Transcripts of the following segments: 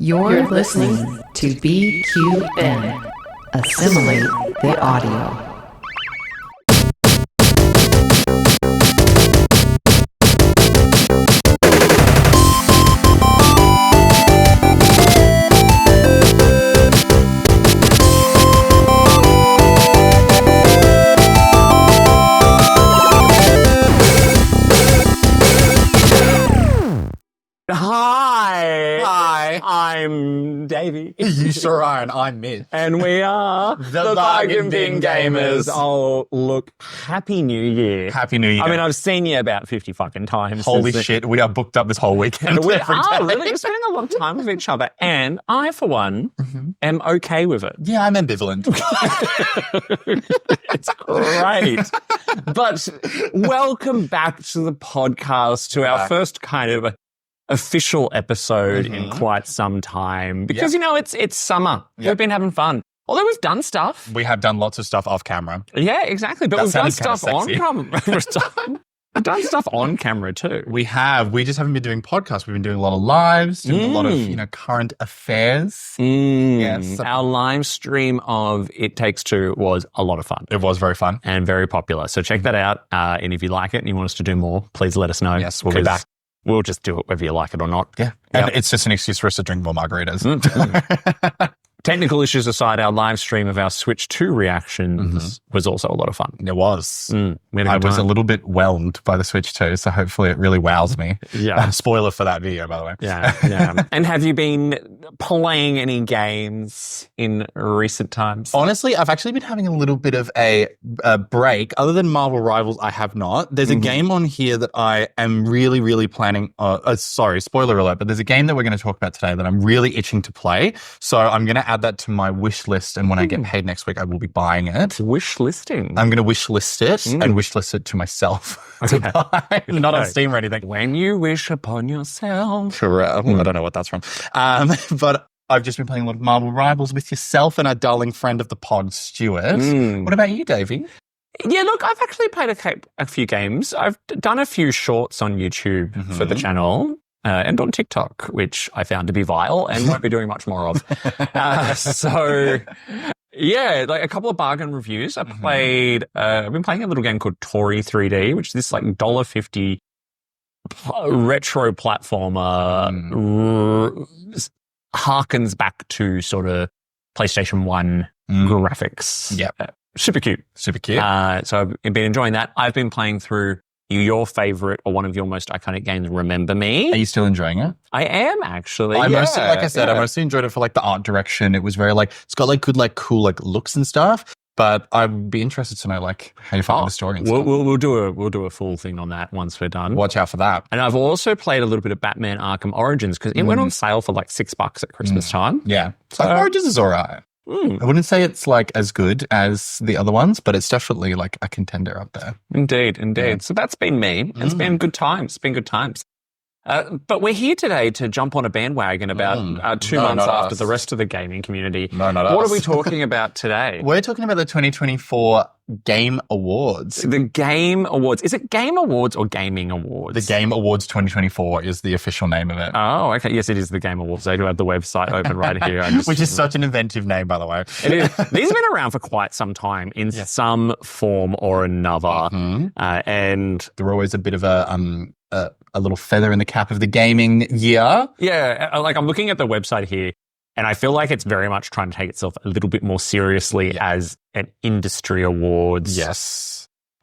You're listening to BQN. Assimilate the audio. Hi, I'm Davey. You sure are, and I'm Mitch. And we are the Bargain Bin Gamers. Oh, look, Happy New Year. Happy New Year. I mean, I've seen you about 50 fucking times. Holy shit, we are booked up this whole weekend. We are really we're spending a lot of time with each other. And I, for one, am okay with it. Yeah, I'm ambivalent. It's great. But welcome back to the podcast, to our first kind of official episode in quite some time. Because, you know, it's summer. We've been having fun. Although we've done stuff. We have done lots of stuff off camera. Yeah, exactly. But That we've done sounded stuff on kinda camera. We've done stuff on camera too. We have. We just haven't been doing podcasts. We've been doing a lot of lives, doing a lot of, current affairs. Yes. Our live stream of It Takes Two was a lot of fun. It was very fun. And very popular. So check that out. And if you like it and you want us to do more, please let us know. Yes, we'll be back. We'll just do it whether you like it or not. Yeah. And it's just an excuse for us to drink more margaritas. Technical issues aside, our live stream of our Switch 2 reactions was also a lot of fun. It was. I was a little bit whelmed by the Switch 2, so hopefully it really wows me. Yeah. Spoiler for that video, by the way. Yeah. And have you been playing any games in recent times? Honestly, I've actually been having a little bit of a break. Other than Marvel Rivals, I have not. There's a game on here that I am really, really planning. Sorry, spoiler alert, but there's a game that we're going to talk about today that I'm really itching to play. So I'm going to add that to my wish list, and when I get paid next week, I will be buying it. Wish listing. I'm going to wish list it and wish list it to myself to buy, not on Steam or anything. When you wish upon yourself. Correct. I don't know what that's from. But I've just been playing a lot of Marvel Rivals with yourself and our darling friend of the pod, Stuart. What about you, Davey? Yeah, look, I've actually played a few games. I've done a few shorts on YouTube for the channel. And on TikTok, which I found to be vile and won't be doing much more of. So, yeah, like a couple of bargain reviews. I've been playing a little game called Tori 3D, which is this like $1.50 retro platformer, harkens back to sort of PlayStation 1 graphics. Yep. Super cute. Super cute. So I've been enjoying that. I've been playing through your favorite or one of your most iconic games, Remember Me. Are you still enjoying it? I am actually. I mostly enjoyed it for like the art direction. It was very like, it's got like good, like cool, like looks and stuff. But I'd be interested to know like how you find the story and stuff. We'll do a full thing on that once we're done. Watch out for that. And I've also played a little bit of Batman Arkham Origins because it went on sale for like $6 at Christmas time. Yeah. So Origins is all right. I wouldn't say it's like as good as the other ones, but it's definitely like a contender up there. Indeed. Yeah. So that's been me. It's been good times. But we're here today to jump on a bandwagon about 2 months after the rest of the gaming community. What are we talking about today? We're talking about the 2024 Game Awards. The Game Awards. Is it Game Awards or Gaming Awards? The Game Awards 2024 is the official name of it. Oh, okay. Yes, it is the Game Awards. I do have the website open right here. Which is such an inventive name, by the way. It is. These have been around for quite some time in some form or another. And they're always a bit of a little feather in the cap of the gaming year. Yeah, like I'm looking at the website here, and I feel like it's very much trying to take itself a little bit more seriously as an industry awards. Yes.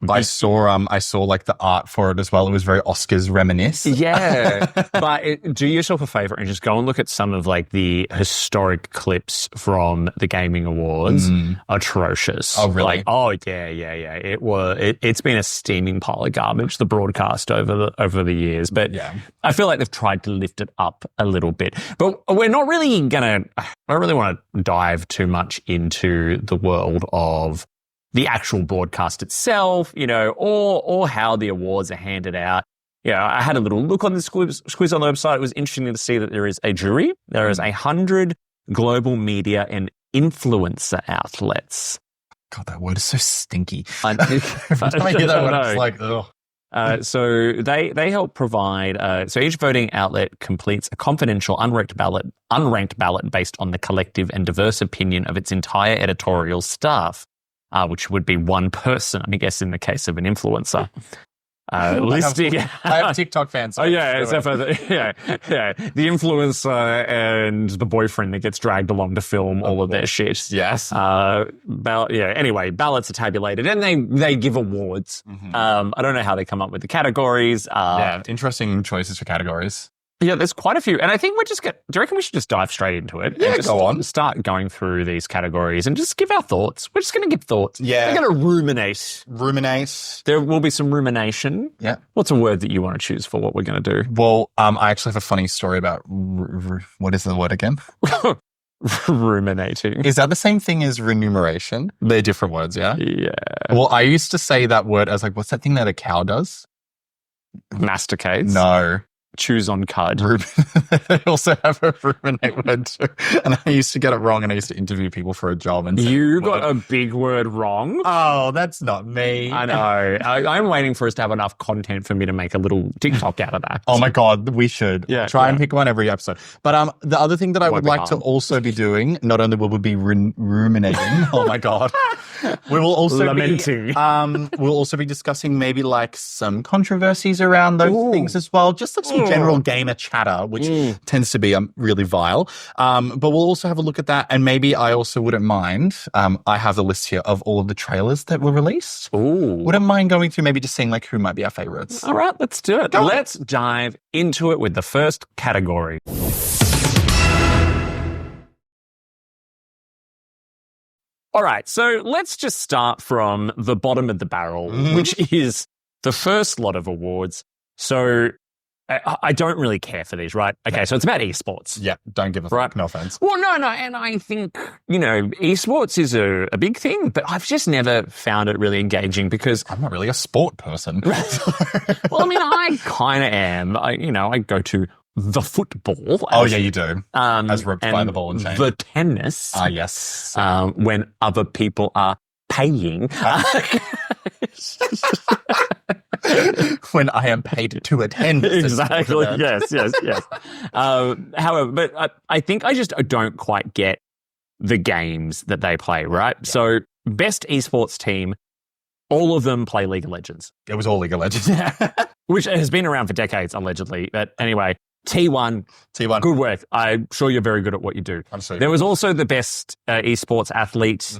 I saw like the art for it as well. It was very Oscars reminiscent. Yeah, but do yourself a favor and just go and look at some of like the historic clips from the Gaming Awards. Atrocious. Oh, really? Like, oh yeah. It's been a steaming pile of garbage, the broadcast over the years. But I feel like they've tried to lift it up a little bit. But we're not really I don't really want to dive too much into the world of the actual broadcast itself, or how the awards are handed out. Yeah, I had a little look on this quiz on the website. It was interesting to see that there is a jury. There is 100 global media and influencer outlets. God, that word is so stinky. Every time I hear that word, it's like, ugh. So they help provide. So each voting outlet completes a confidential unranked ballot based on the collective and diverse opinion of its entire editorial staff, which would be one person, I guess, in the case of an influencer. Listing. I have TikTok fans. So except for the influencer and the boyfriend that gets dragged along to film all of their shit. Yes. Anyway, ballots are tabulated and they give awards. I don't know how they come up with the categories. Interesting choices for categories. Yeah, there's quite a few. And I think do you reckon we should just dive straight into it? Yeah, and just go on. Start going through these categories and just give our thoughts. We're just going to give thoughts. Yeah. We're going to ruminate. Ruminate. There will be some rumination. Yeah. What's a word that you want to choose for what we're going to do? Well, I actually have a funny story about, what is the word again? Ruminating. Is that the same thing as remuneration? They're different words, yeah? Yeah. Well, I used to say that word as like, what's that thing that a cow does? Masticates. No. Chews on cud. They also have a ruminate word too. And I used to get it wrong and I used to interview people for a job. And You got a big word wrong. Oh, that's not me. I know. I'm waiting for us to have enough content for me to make a little TikTok out of that. Oh my God, we should try and pick one every episode. But the other thing that I would like to also be doing, not only will we be ruminating, oh my God, we will also lamenting. We'll also be discussing maybe like some controversies around those things as well. Just like some general gamer chatter, which tends to be really vile. But we'll also have a look at that. And maybe I also wouldn't mind. I have the list here of all of the trailers that were released. Wouldn't mind going through maybe just seeing like who might be our favorites. All right, let's do it. Let's dive into it with the first category. All right, so let's just start from the bottom of the barrel, which is the first lot of awards. So I don't really care for these, right? Okay, so it's about esports. Yeah, don't give a fuck, no offense. Well, no, and I think, esports is a big thing, but I've just never found it really engaging because... I'm not really a sport person. Well, I mean, I kind of am. I go to the football. You do. As roped by the ball and chain. The tennis. Yes. When other people are paying. When I am paid to attend. Exactly. Yes. However, but I think I just don't quite get the games that they play, right? Yeah. So best esports team, all of them play League of Legends. It was all League of Legends. Which has been around for decades, allegedly. But anyway, T1. Good work. I'm sure you're very good at what you do. There was also the best esports athlete,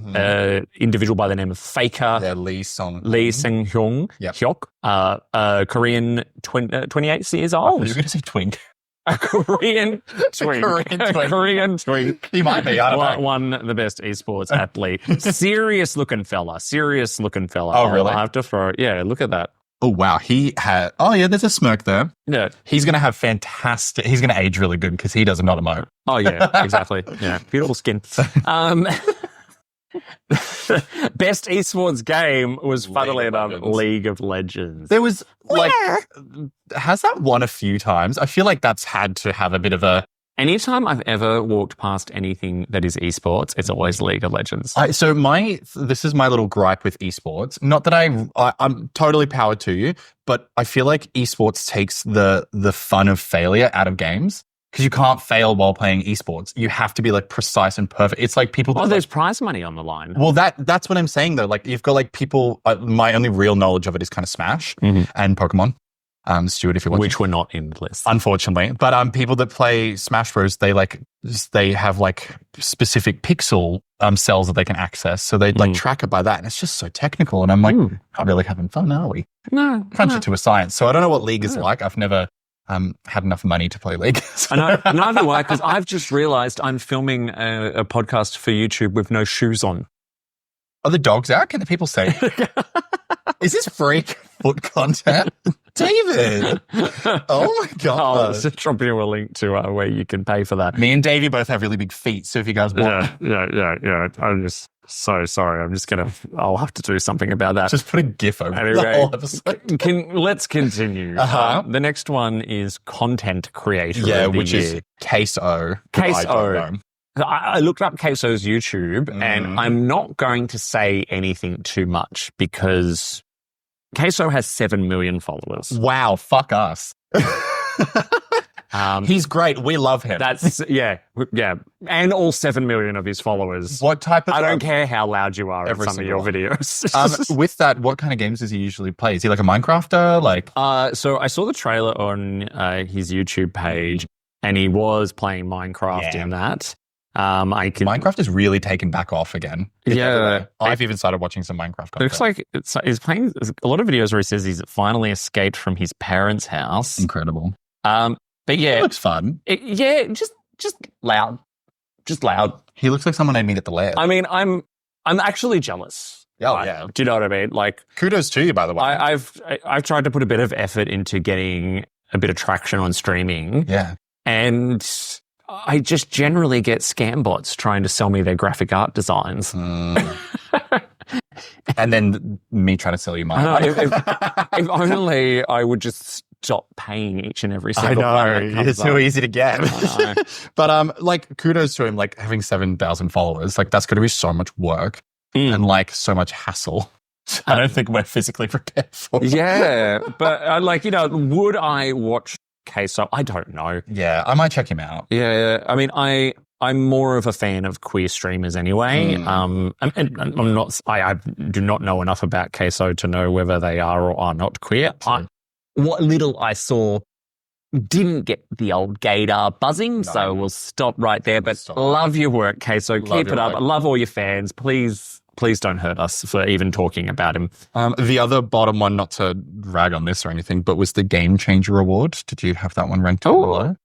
individual by the name of Faker. Yeah, Lee Sung Hyuk. Hyuk. Korean, 28 years old. You're going to say twink. A Korean twink. He might be. I don't know. Won the best esports athlete. Serious looking fella. Oh, really? I'll have to throw it. Yeah, look at that. Oh, wow. He had... Oh, yeah, there's a smirk there. Yeah. He's going to have fantastic... He's going to age really good because he does not emote. Oh, yeah, exactly. Yeah. Beautiful skin. Best esports game was, funnily enough, League of Legends. There was, has that won a few times? I feel like that's had to have a bit of a... Anytime I've ever walked past anything that is esports, it's always League of Legends. This is my little gripe with esports. Not that I'm totally powered to you, but I feel like esports takes the fun of failure out of games because you can't fail while playing esports. You have to be like precise and perfect. It's like people. There's prize money on the line. Well, that's what I'm saying though. Like you've got like people. My only real knowledge of it is kind of Smash and Pokemon. Stuart, if you're watching. Which were not in the list. Unfortunately. But people that play Smash Bros, they have like specific pixel cells that they can access. So they like track it by that. And it's just so technical. And I'm like, not really having fun, are we? No. Crunch it to a science. So I don't know what League is like. I've never had enough money to play League. I know, neither do I, because I've just realized I'm filming a podcast for YouTube with no shoes on. Are the dogs out? Can the people say? Is this freak foot content? David! Oh my God. I'll drop you a link to where you can pay for that. Me and Davey both have really big feet, so if you guys want... Yeah. I'm just so sorry. I'll have to do something about that. Just put a GIF over the whole episode. Let's continue. The next one is content creator. Yeah, which is Case O. Case O. I looked up Queso's YouTube and I'm not going to say anything too much because Queso has 7 million followers. Wow, fuck us. He's great. We love him. That's yeah. And all 7 million of his followers. What type of... I don't care how loud you are in some of your videos. With that, what kind of games does he usually play? Is he like a Minecrafter? So I saw the trailer on his YouTube page, and he was playing Minecraft in that. Minecraft is really taken back off again. Yeah. I've even started watching some Minecraft content. It looks like he's playing a lot of videos where he says he's finally escaped from his parents' house. Incredible. But yeah. It looks fun. Just loud. Just loud. He looks like someone I'd meet at the lair. I mean, I'm actually jealous. Oh, yeah. Do you know what I mean? Like, kudos to you, by the way. I've tried to put a bit of effort into getting a bit of traction on streaming. Yeah. And I just generally get scam bots trying to sell me their graphic art designs. And then me trying to sell you mine. I know, if only I would just stop paying each and every single one. I know, it's too easy to get. But like, kudos to him, like having 7,000 followers. Like, that's going to be so much work and like so much hassle. I don't think we're physically prepared for it. Yeah, but like, would I watch Queso? I don't know. Yeah, I might check him out. Yeah, I mean, I'm more of a fan of queer streamers anyway. And I'm not. I do not know enough about Queso to know whether they are or are not queer. What little I saw didn't get the old gaydar buzzing, so we'll stop right there. But love your work, Queso. Keep it up. I love all your fans. Please don't hurt us for even talking about him. The other bottom one, not to rag on this or anything, but was the Game Changer Award. Did you have that one ranked below?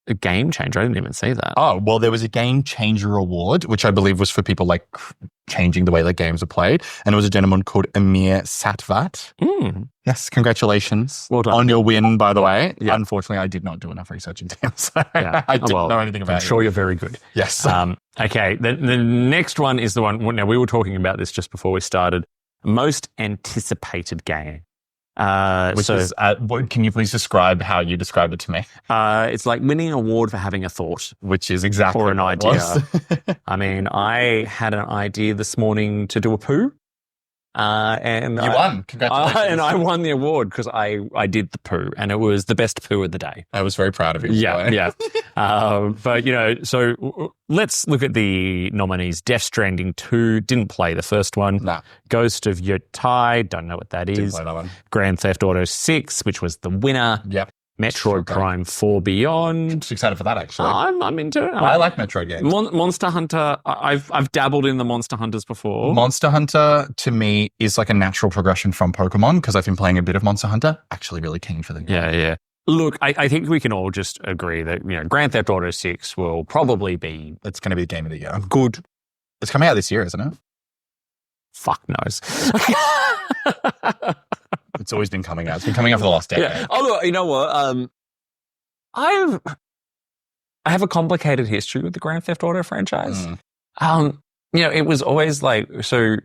A Game Changer? I didn't even see that. Oh, well, there was a Game Changer Award, which I believe was for people like changing the way that games are played. And it was a gentleman called Amir Satvat. Yes, congratulations on your win, by the way. Yeah. Unfortunately, I did not do enough research into him, so I didn't know anything about it. I'm sure you're very good. Yes. Okay, the next one is the one, now we were talking about this just before we started, most anticipated game. Can you please describe how you described it to me? It's like winning an award for having a thought. Which is exactly or an what idea. I mean, I had an idea this morning to do a poo. And you won. Congratulations. And I won the award because I did the poo, and it was the best poo of the day. I was very proud of you. Yeah. But, so let's look at the nominees. Death Stranding 2, didn't play the first one. Nah. Ghost of Yotei, don't know what that is. Didn't play that one. Grand Theft Auto 6, which was the winner. Yep. Metroid Prime 4 Beyond. I'm excited for that, actually. I'm into it. I like Metroid games. Monster Hunter, I've dabbled in the Monster Hunters before. Monster Hunter, to me, is like a natural progression from Pokemon because I've been playing a bit of Monster Hunter. Actually really keen for the game. Yeah. Look, I think we can all just agree that, Grand Theft Auto 6 will probably be... It's going to be the game of the year. Good. It's coming out this year, isn't it? Fuck knows. It's always been coming out. It's been coming out for the last decade. Yeah. Oh, look, you know what? I have a complicated history with the Grand Theft Auto franchise. It was always like, so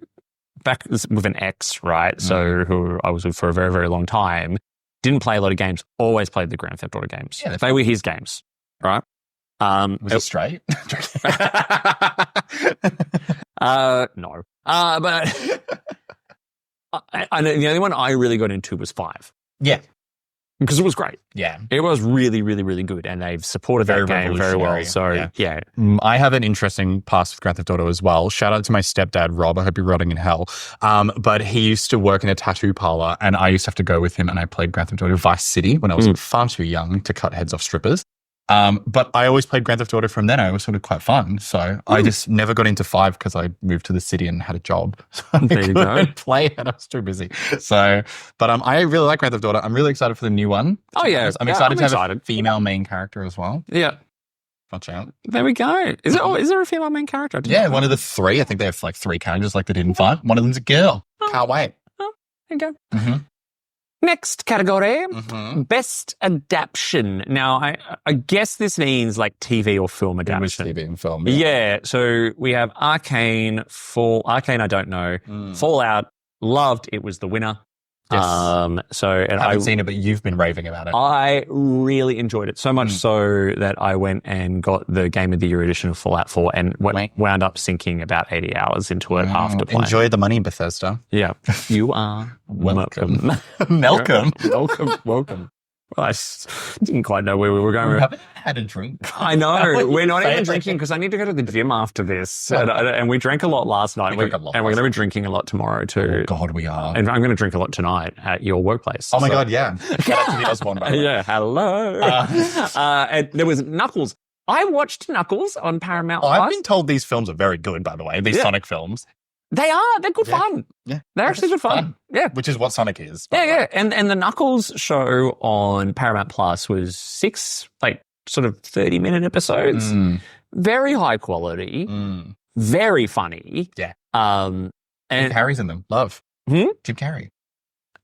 back with an ex, right? So who I was with for a very, very long time, didn't play a lot of games, always played the Grand Theft Auto games. Yeah, they were his games, right? Was he straight? No. But I know the only one I really got into was 5. Yeah. Because it was great. Yeah. It was really, really, really good. And they've supported that game very well. So, yeah. I have an interesting past with Grand Theft Auto as well. Shout out to my stepdad, Rob. I hope you're rotting in hell. But he used to work in a tattoo parlor, and I used to have to go with him, and I played Grand Theft Auto Vice City when I was far too young to cut heads off strippers. But I always played Grand Theft Auto from then. It was sort of quite fun. So I just never got into 5 because I moved to the city and had a job. So there you go. Play and I was too busy. So, but I really like Grand Theft Auto. I'm really excited for the new one. Oh yeah, I'm excited to have a female main character as well. Yeah. Watch out. There we go. Is there a female main character? Yeah, one of the 3. I think they have like 3 characters like they did in 5. One of them's a girl. Can't wait. Oh, there you go. Mm-hmm. Next category, best adaptation. Now, I guess this means like TV or film adaptation. TV and film. Yeah. So we have Arcane, I don't know. Fallout, loved. It was the winner. Yes. And I haven't seen it, but you've been raving about it. I really enjoyed it so much so that I went and got the Game of the Year edition of Fallout 4 and wound up sinking about 80 hours into it after playing. Enjoy the money, Bethesda. Yeah. You are welcome. Welcome. I didn't quite know where we were going. We haven't had a drink. I know. We're not even drinking because I need to go to the gym after this. And we drank a lot last night. And we're going to be drinking a lot and too. Oh, God, we are. And I'm going to drink a lot tonight at your workplace. Oh, my God, yeah. Shout out to the Osborne, by the way. Yeah, hello. And there was Knuckles. I watched Knuckles on Paramount+. I've been told these films are very good, by the way, these Sonic films. They are. They're good fun. Yeah. They're actually good fun. Yeah. Which is what Sonic is. Yeah. And the Knuckles show on Paramount Plus was 6, sort of 30-minute episodes. Very high quality. Very funny. Yeah. And Jim Carrey's in them. Love. Jim Carrey.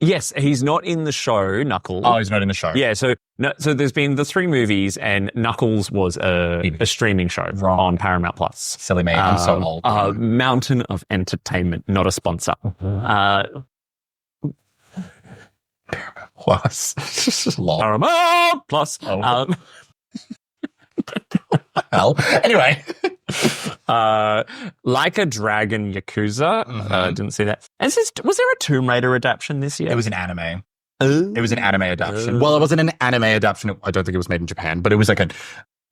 Yes, he's not in the show, Knuckles. Oh, he's not in the show. Yeah, so there's been the 3 movies, and Knuckles was a streaming show on Paramount Plus. Silly me, I'm so old. Mountain of Entertainment, not a sponsor. Paramount Plus. Paramount Plus. Hell. Anyway. Like a Dragon Yakuza. Didn't see that. And was there a Tomb Raider adaptation this year? It was an anime. It was an anime adaptation. Well, it wasn't an anime adaptation. I don't think it was made in Japan, but it was like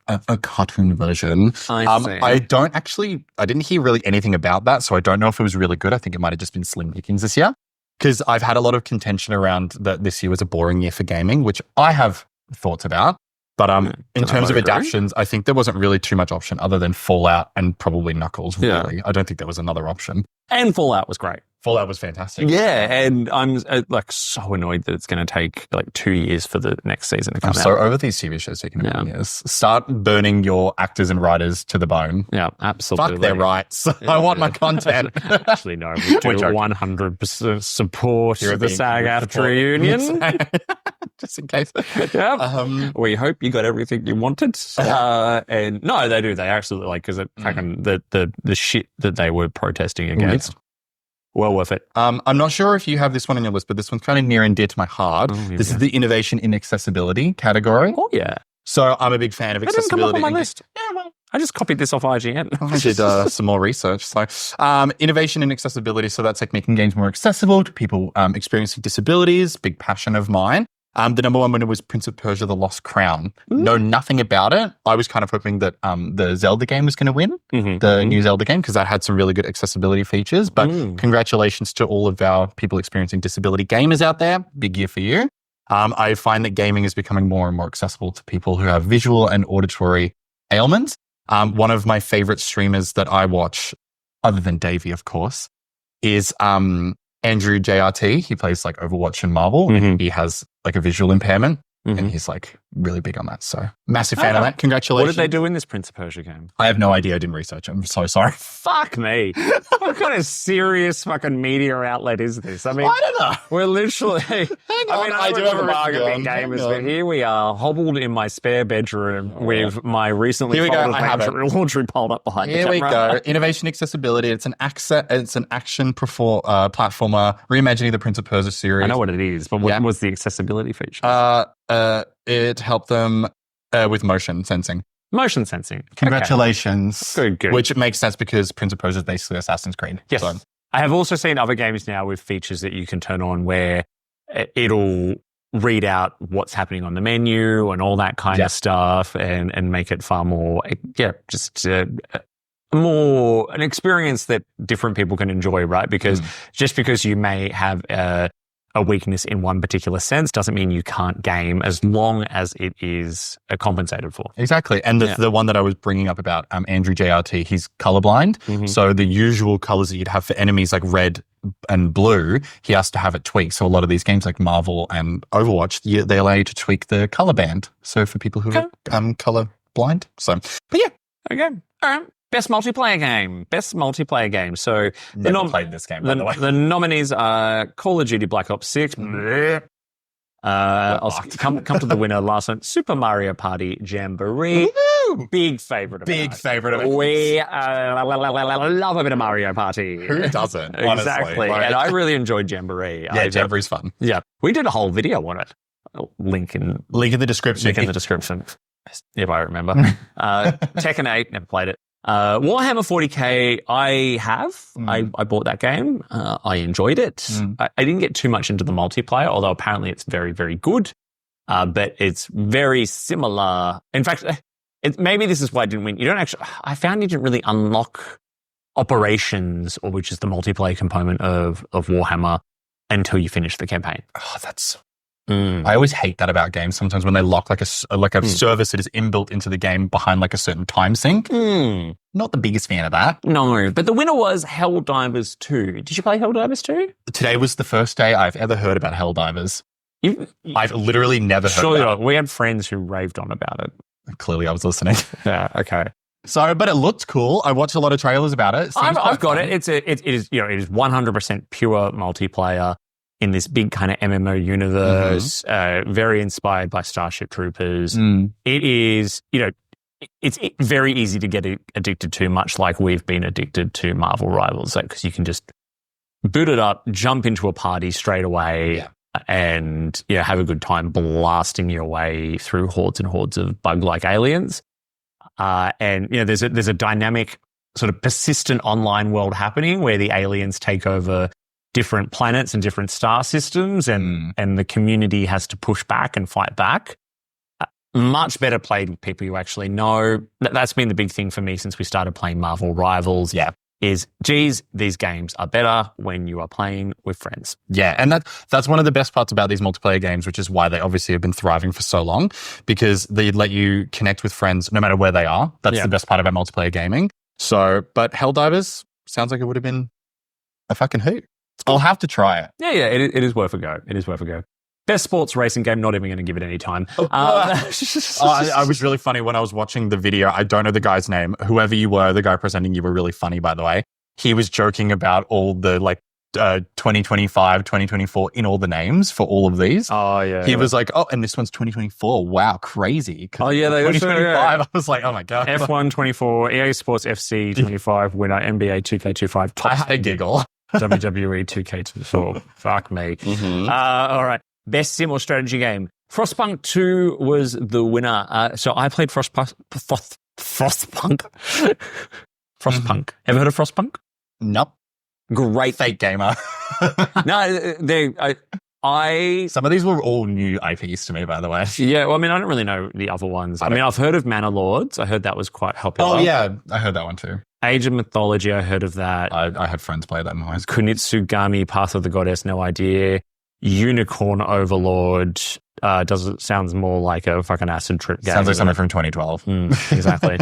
a cartoon version. I see. I didn't hear really anything about that, so I don't know if it was really good. I think it might have just been slim pickings this year, because I've had a lot of contention around that this year was a boring year for gaming, which I have thoughts about. But in terms of adaptions, I think there wasn't really too much option other than Fallout and probably Knuckles, really. Yeah. I don't think there was another option. And Fallout was great. Fallout was fantastic. Yeah, and I'm so annoyed that it's going to take 2 years for the next season to come out. I'm so over these TV shows taking years. Start burning your actors and writers to the bone. Yeah, absolutely. Fuck their rights. Yeah, I want my content. Actually, no, we do 100% support the SAG-AFTRA reunion. Just in case. Yeah. We hope you got everything you wanted. And no, they do. They absolutely because the shit that they were protesting against. Well worth it. I'm not sure if you have this one on your list, but this one's kind of near and dear to my heart. This is the innovation in accessibility category. Oh, yeah. So I'm a big fan of accessibility. It didn't come up on my list. Yeah, well, I just copied this off IGN. I did some more research. So innovation in accessibility. So that's making games more accessible to people experiencing disabilities. Big passion of mine. The number one winner was Prince of Persia: The Lost Crown. Know nothing about it. I was kind of hoping that the Zelda game was going to win, the new Zelda game, because that had some really good accessibility features. But congratulations to all of our people experiencing disability gamers out there. Big year for you. I find that gaming is becoming more and more accessible to people who have visual and auditory ailments. One of my favorite streamers that I watch, other than Davey, of course, is Andrew JRT. He plays Overwatch and Marvel, and he has a visual impairment, and he's really big on that. So massive fan of that. Congratulations. What did they do in this Prince of Persia game? I have no idea. I didn't research it. I'm so sorry. Fuck me. What kind of serious fucking media outlet is this? I mean, I don't know. We're literally, I do have a bargaining Gaymers, but here we are hobbled in my spare bedroom with my recently folded laundry piled up behind Here the camera. we go. Innovation accessibility. It's an action platformer reimagining the Prince of Persia series. I know what it is, but what was the accessibility feature? It helped them with motion sensing. Motion sensing. Congratulations. Okay. Good. Which makes sense because Prince of Persia is basically Assassin's Creed. Yes. So. I have also seen other games now with features that you can turn on where it'll read out what's happening on the menu and all that kind of stuff and make it far more, more an experience that different people can enjoy, right? Because just because you may have a weakness in one particular sense doesn't mean you can't game as long as it is compensated for. Exactly. And the one that I was bringing up about Andrew JRT, he's colorblind. So the usual colors that you'd have for enemies like red and blue, he has to have it tweaked. So a lot of these games like Marvel and Overwatch, they allow you to tweak the color band. So for people who are color blind. So, but yeah. Okay. All right. Best multiplayer game. So never played this game, by the way. The nominees are Call of Duty Black Ops 6, Come to the winner last one. Super Mario Party Jamboree. Woo! Big favorite of Big ours. favorite of ours. We love a bit of Mario Party. Who doesn't? Honestly, Exactly. like- And I really enjoyed Jamboree. Yeah, Jamboree's fun. Yeah. We did a whole video on it. Link in Link in the description. the description. If I remember. Tekken 8, never played it. Warhammer 40k, I have. I bought that game. I enjoyed it. I didn't get too much into the multiplayer, although apparently it's very, very good. But it's very similar. In fact, maybe this is why I didn't win. I found you didn't really unlock operations, or which is the multiplayer component of Warhammer, until you finish the campaign. Oh, that's... I always hate that about games. Sometimes when they lock like a service that is inbuilt into the game behind like a certain time sink. Not the biggest fan of that. No, but the winner was Helldivers 2. Did you play Helldivers 2? Today was the first day I've ever heard about Helldivers. I've literally never heard Surely about not. We had friends who raved on about it. it. Clearly I was listening. Yeah, okay. So, but it looked cool. I watched a lot of trailers about it. I've got it. It is 100% pure multiplayer in this big kind of MMO universe, very inspired by Starship Troopers. It is, it's very easy to get addicted to, much like we've been addicted to Marvel Rivals, because you can just boot it up, jump into a party straight away, and have a good time blasting your way through hordes and hordes of bug-like aliens. And there's a dynamic, sort of persistent online world happening where the aliens take over different planets and different star systems, and the community has to push back and fight back. Much better played with people you actually know. That's been the big thing for me since we started playing Marvel Rivals. Yeah. These games are better when you are playing with friends. Yeah, and that's one of the best parts about these multiplayer games, which is why they obviously have been thriving for so long, because they let you connect with friends no matter where they are. That's the best part about multiplayer gaming. So, but Helldivers sounds like it would have been a fucking hoot. I'll have to try it. Yeah, it is worth a go. It is worth a go. Best sports racing game, not even going to give it any time. I was really funny when I was watching the video. I don't know the guy's name. Whoever you were, the guy presenting, you were really funny, by the way. He was joking about all the 2025, 2024 in all the names for all of these. Oh, yeah. He was like, and this one's 2024. Wow, crazy. Oh, yeah. 2025, I was like, oh my God. F1 24, EA Sports FC 25, winner, NBA 2K25. I had a giggle. WWE 2K24. Fuck me. All right. Best sim or strategy game. Frostpunk 2 was the winner. So I played Frostpunk. Frostpunk. Ever heard of Frostpunk? Nope. Great. Fake gamer. No, some of these were all new IPs to me, by the way. Yeah, well, I mean, I don't really know the other ones. I mean, I've heard of Manor Lords. I heard that was quite popular. Oh, yeah. I heard that one too. Age of Mythology, I heard of that. I had friends play that in high school. Kunitsugami, Path of the Goddess, no idea. Unicorn Overlord, sounds more like a fucking acid trip game. Sounds like something from 2012. Exactly.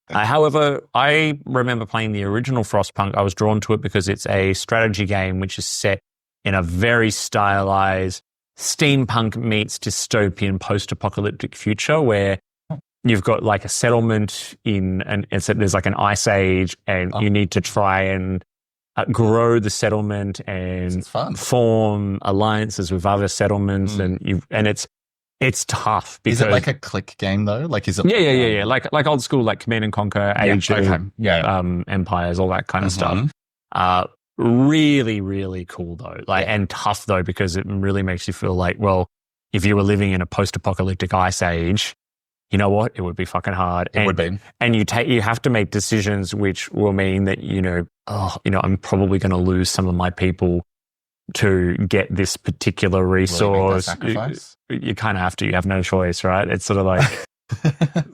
However, I remember playing the original Frostpunk. I was drawn to it because it's a strategy game which is set in a very stylized steampunk meets dystopian post-apocalyptic future where you've got like a settlement there's like an ice age, and you need to try and grow the settlement and form alliances with other settlements, and it's tough. Because, is it like a click game though? Like is it? Yeah. Like old school, like Command and Conquer, Age of Empires, all that kind of stuff. Really, really cool though. And tough though, because it really makes you feel like, well, if you were living in a post-apocalyptic ice age, you know what? It would be fucking hard. It would be. And you have to make decisions which will mean that, I'm probably going to lose some of my people to get this particular resource. You kind of have to. You have no choice, right? It's sort of like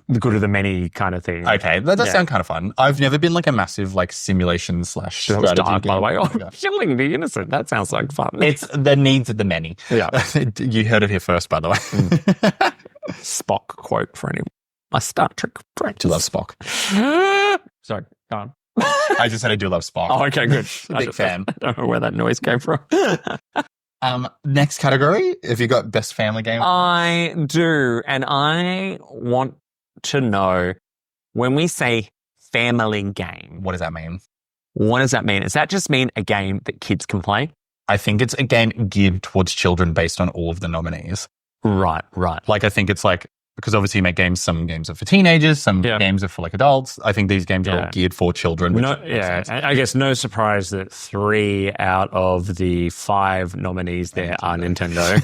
the good of the many kind of thing. Okay, that does sound kind of fun. I've never been like a massive like simulation / strategy dark, game. by the way. Oh, killing the innocent. That sounds like fun. It's the needs of the many. Yeah. You heard it here first, by the way. Spock quote for anyone. My Star Trek friend. Do love Spock. Sorry, go on. I just said I do love Spock. Oh, okay, good. Big fan. I don't know where that noise came from. Next category, have you got best family game? I do, and I want to know, when we say family game, what does that mean? What does that mean? Does that just mean a game that kids can play? I think it's a game geared towards children based on all of the nominees. Right. Like, I think it's like, because obviously you make games, some games are for teenagers, some games are for like adults. I think these games are all geared for children. I guess no surprise that 3 out of the 5 nominees there are Nintendo.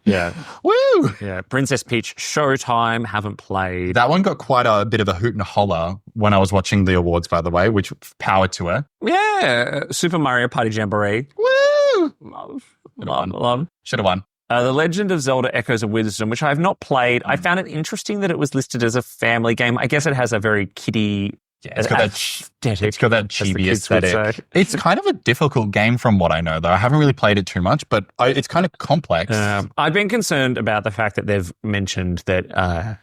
yeah. Woo! Yeah. Princess Peach Showtime, haven't played. That one got quite a bit of a hoot and holler when I was watching the awards, by the way, which power to her. Yeah. Super Mario Party Jamboree. Woo! Love. Should have won. The Legend of Zelda Echoes of Wisdom, which I have not played. I found it interesting that it was listed as a family game. I guess it has a very kiddie it's got that chibi aesthetic. It's kind of a difficult game from what I know, though. I haven't really played it too much, but it's kind of complex. I've been concerned about the fact that they've mentioned that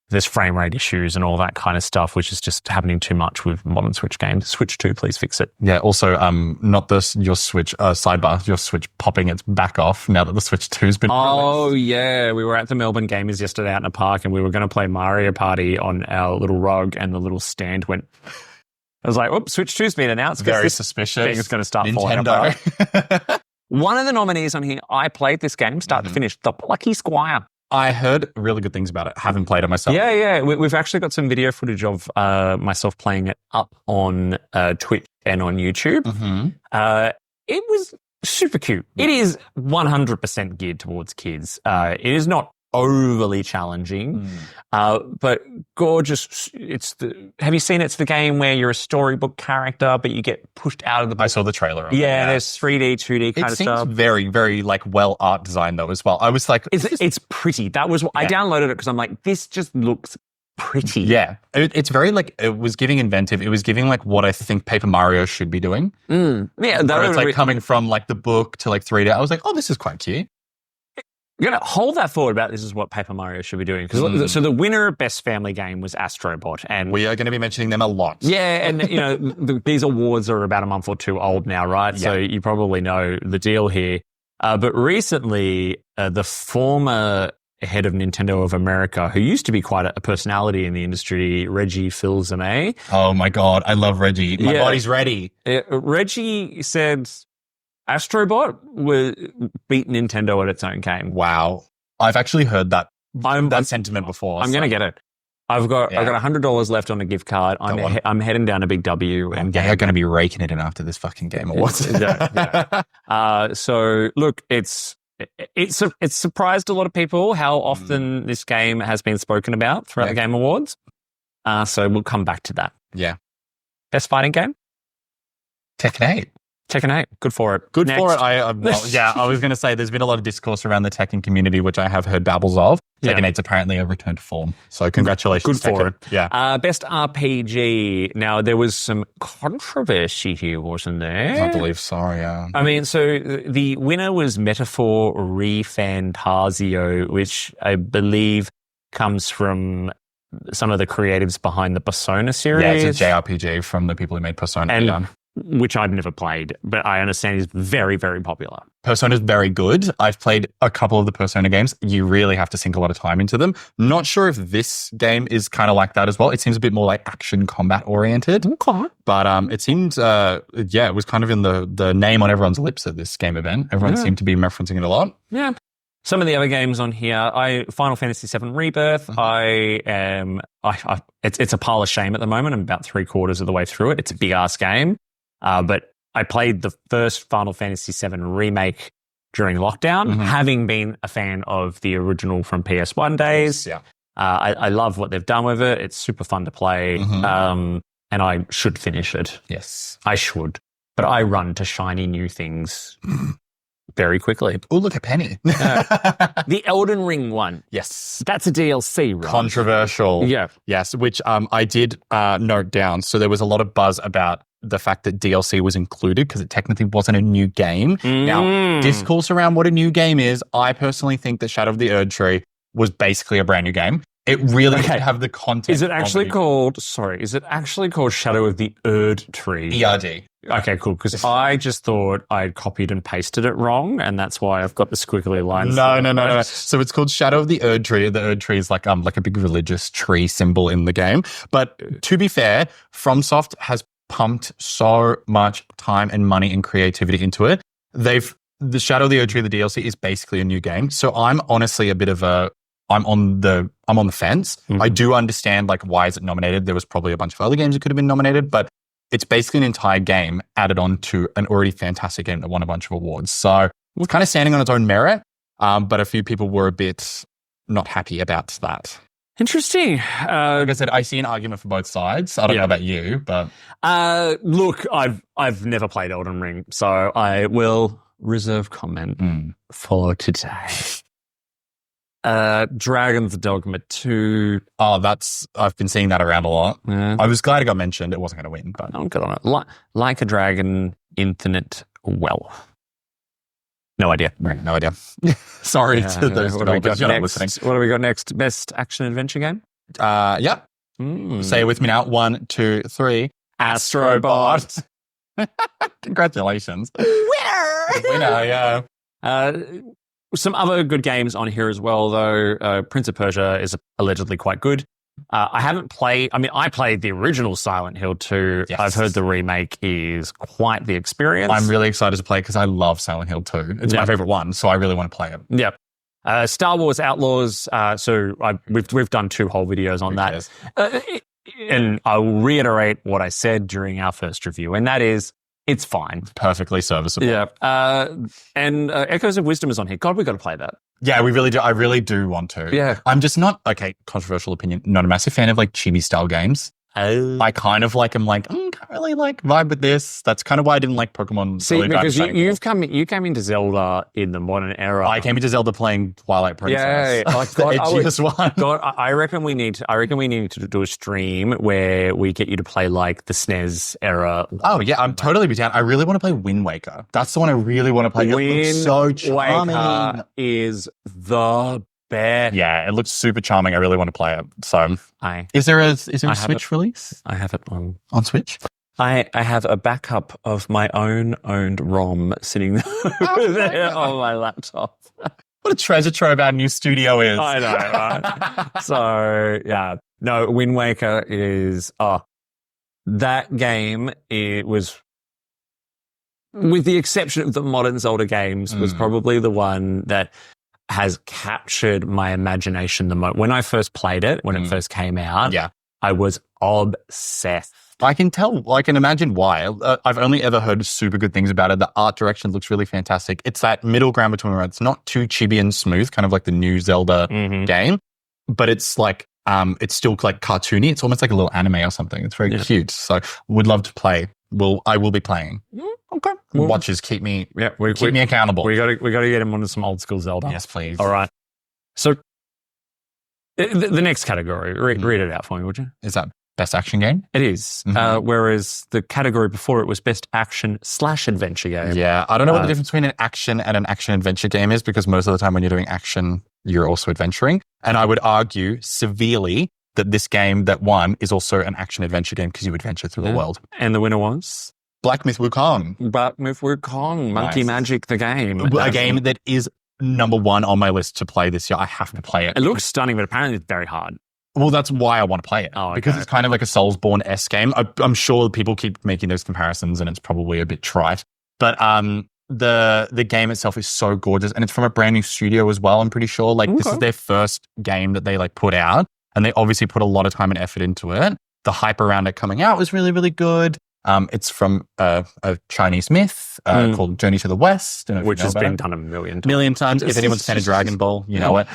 there's frame rate issues and all that kind of stuff, which is just happening too much with modern Switch games. Switch 2, please fix it. Yeah, also, not your Switch sidebar, your Switch popping its back off now that the Switch 2's been released. Yeah. We were at the Melbourne Gamers yesterday out in a park and we were going to play Mario Party on our little rug and the little stand went... I was like, oops, Switch 2's been announced. Very suspicious. Thing is going to start falling apart. One of the nominees on here, I played this game start to finish, The Plucky Squire. I heard really good things about it. Haven't played it myself. Yeah. We've actually got some video footage of myself playing it up on Twitch and on YouTube. It was super cute. It is 100% geared towards kids. It is not overly challenging, but gorgeous. Have you seen it's the game where you're a storybook character, but you get pushed out of the book? I saw the trailer. There's 3D, 2D kind of stuff. It seems very, very like well art designed though as well. I was like, it's pretty. That was I downloaded it because I'm like, this just looks pretty. Yeah, it's very like it was giving inventive. It was giving like what I think Paper Mario should be doing. Yeah, it's like coming from like the book to like 3D. I was like, oh, this is quite cute. You're going to hold that forward about this is what Paper Mario should be doing. So the winner of Best Family Game was Astrobot. And we are going to be mentioning them a lot. Yeah, and these awards are about a month or two old now, right? Yeah. So you probably know the deal here. But recently, the former head of Nintendo of America, who used to be quite a personality in the industry, Reggie Fils-Aimé. Oh my God, I love Reggie. My body's ready. Reggie said... Astrobot beat Nintendo at its own game. Wow. I've actually heard that sentiment before. I'm going to get it. I've got $100 left on a gift card. I'm heading down to Big W. And they're going to be raking it in after this fucking Game Awards. So look, it's surprised a lot of people how often this game has been spoken about throughout the Game Awards. So we'll come back to that. Yeah. Best fighting game? Tekken 8. Tekken 8, good for it. Good for it. I was going to say there's been a lot of discourse around the Tekken community, which I have heard babbles of. Tekken 8's apparently a return to form. So congratulations, good for it. Yeah. Best RPG. Now, there was some controversy here, wasn't there? I believe so, yeah. I mean, so the winner was Metaphor ReFantasio, which I believe comes from some of the creatives behind the Persona series. Yeah, it's a JRPG from the people who made Persona. Which I've never played, but I understand is very, very popular. Persona's very good. I've played a couple of the Persona games. You really have to sink a lot of time into them. Not sure if this game is kind of like that as well. It seems a bit more like action combat oriented. Okay. But it seemed, it was kind of in the name on everyone's lips at this game event. Everyone seemed to be referencing it a lot. Yeah. Some of the other games on here, Final Fantasy VII Rebirth. It's a pile of shame at the moment. I'm about 3/4 of the way through it. It's a big ass game. But I played the first Final Fantasy VII Remake during lockdown, having been a fan of the original from PS1 days. Yeah. I love what they've done with it. It's super fun to play. And I should finish it. Yes. I should. But I run to shiny new things very quickly. Oh, look at Penny. The Elden Ring one. Yes. That's a DLC, right? Controversial. Yeah. Yes, which I did note down. So there was a lot of buzz about the fact that DLC was included because it technically wasn't a new game. Now, discourse around what a new game is, I personally think that Shadow of the Erd Tree was basically a brand new game. It really did have the content. Is it actually called Shadow of the Erd Tree? ERD. Okay, cool. Because I just thought I'd copied and pasted it wrong, and that's why I've got the squiggly lines. No. So it's called Shadow of the Erd Tree. The Erd Tree is like a big religious tree symbol in the game. But to be fair, FromSoft has pumped so much time and money and creativity into it. the Shadow of the Oak Tree, the DLC, is basically a new game. So I'm honestly I'm on the fence. Mm-hmm. I do understand like why is it nominated. There was probably a bunch of other games that could have been nominated, but it's basically an entire game added on to an already fantastic game that won a bunch of awards. So it's kind of standing on its own merit, but a few people were a bit not happy about that. Interesting. Like I said, I see an argument for both sides. I don't know about you, but look, I've never played Elden Ring, so I will reserve comment for today. Dragon's Dogma 2. Oh, I've been seeing that around a lot. Yeah. I was glad it got mentioned. It wasn't going to win, but I'm good on it. Like a Dragon, Infinite Wealth. No idea. No idea. Sorry to those developers. You're not listening. What do we got next? Best action adventure game? Yeah. Say it with me now. 1, 2, 3. Astrobot. Congratulations. Winner, yeah. Some other good games on here as well, though. Prince of Persia is allegedly quite good. I haven't played... I mean, I played the original Silent Hill 2. Yes. I've heard the remake is quite the experience. I'm really excited to play because I love Silent Hill 2. It's my favorite one, so I really want to play it. Yep. Star Wars Outlaws. We've done 2 whole videos on that. And I'll reiterate what I said during our first review, and that is, it's fine. Perfectly serviceable. Yeah. And Echoes of Wisdom is on here. God, we've got to play that. Yeah, we really do. I really do want to. Yeah. I'm just not, controversial opinion, not a massive fan of like chibi style games. I kind of like, I'm like, can't really like vibe with this. That's kind of why I didn't like Pokemon. See, because you came into Zelda in the modern era. I came into Zelda playing Twilight Princess. Yeah, the edgiest one. God, I reckon we need to do a stream where we get you to play like the SNES era. Oh yeah, I'm totally be down. I really want to play Wind Waker. That's the one I really want to play. It looks so charming. Waker is the best. Yeah, it looks super charming. I really want to play it. So, is there a Switch release? I have it on Switch. I have a backup of my owned ROM sitting there on my laptop. What a treasure trove our new studio is. I know, right? So, yeah. No, Wind Waker is... that game, it was... With the exception of the modern Zelda games, was probably the one that has captured my imagination the most. When I first played it, when it first came out, I was obsessed. I can tell, I can imagine why. I've only ever heard super good things about it. The art direction looks really fantastic. It's that middle ground between where it's not too chibi and smooth, kind of like the new Zelda game, but it's like, it's still like cartoony. It's almost like a little anime or something. It's very cute. So would love to play. I will be playing. Okay. Watchers, keep me accountable. We got to get him onto some old school Zelda. Yes, please. All right. So the next category, read it out for me, would you? Is that best action game? It is. Whereas the category before it was best action/adventure game. Yeah. I don't know what the difference between an action and an action-adventure game is, because most of the time when you're doing action, you're also adventuring. And I would argue severely that this game that won is also an action-adventure game because you adventure through the world. And the winner was? Black Myth Wukong. Monkey Magic, the game. A game that is number 1 on my list to play this year. I have to play it. It looks stunning, but apparently it's very hard. Well, that's why I want to play it. Oh, okay. Because it's kind of like a Soulsborne-esque game. I'm sure people keep making those comparisons and it's probably a bit trite. But the game itself is so gorgeous, and it's from a brand new studio as well, I'm pretty sure. This is their first game that they put out, and they obviously put a lot of time and effort into it. The hype around it coming out was really, really good. It's from a Chinese myth called Journey to the West. Which has been done a million times. If anyone's fan of Dragon Ball, you know it.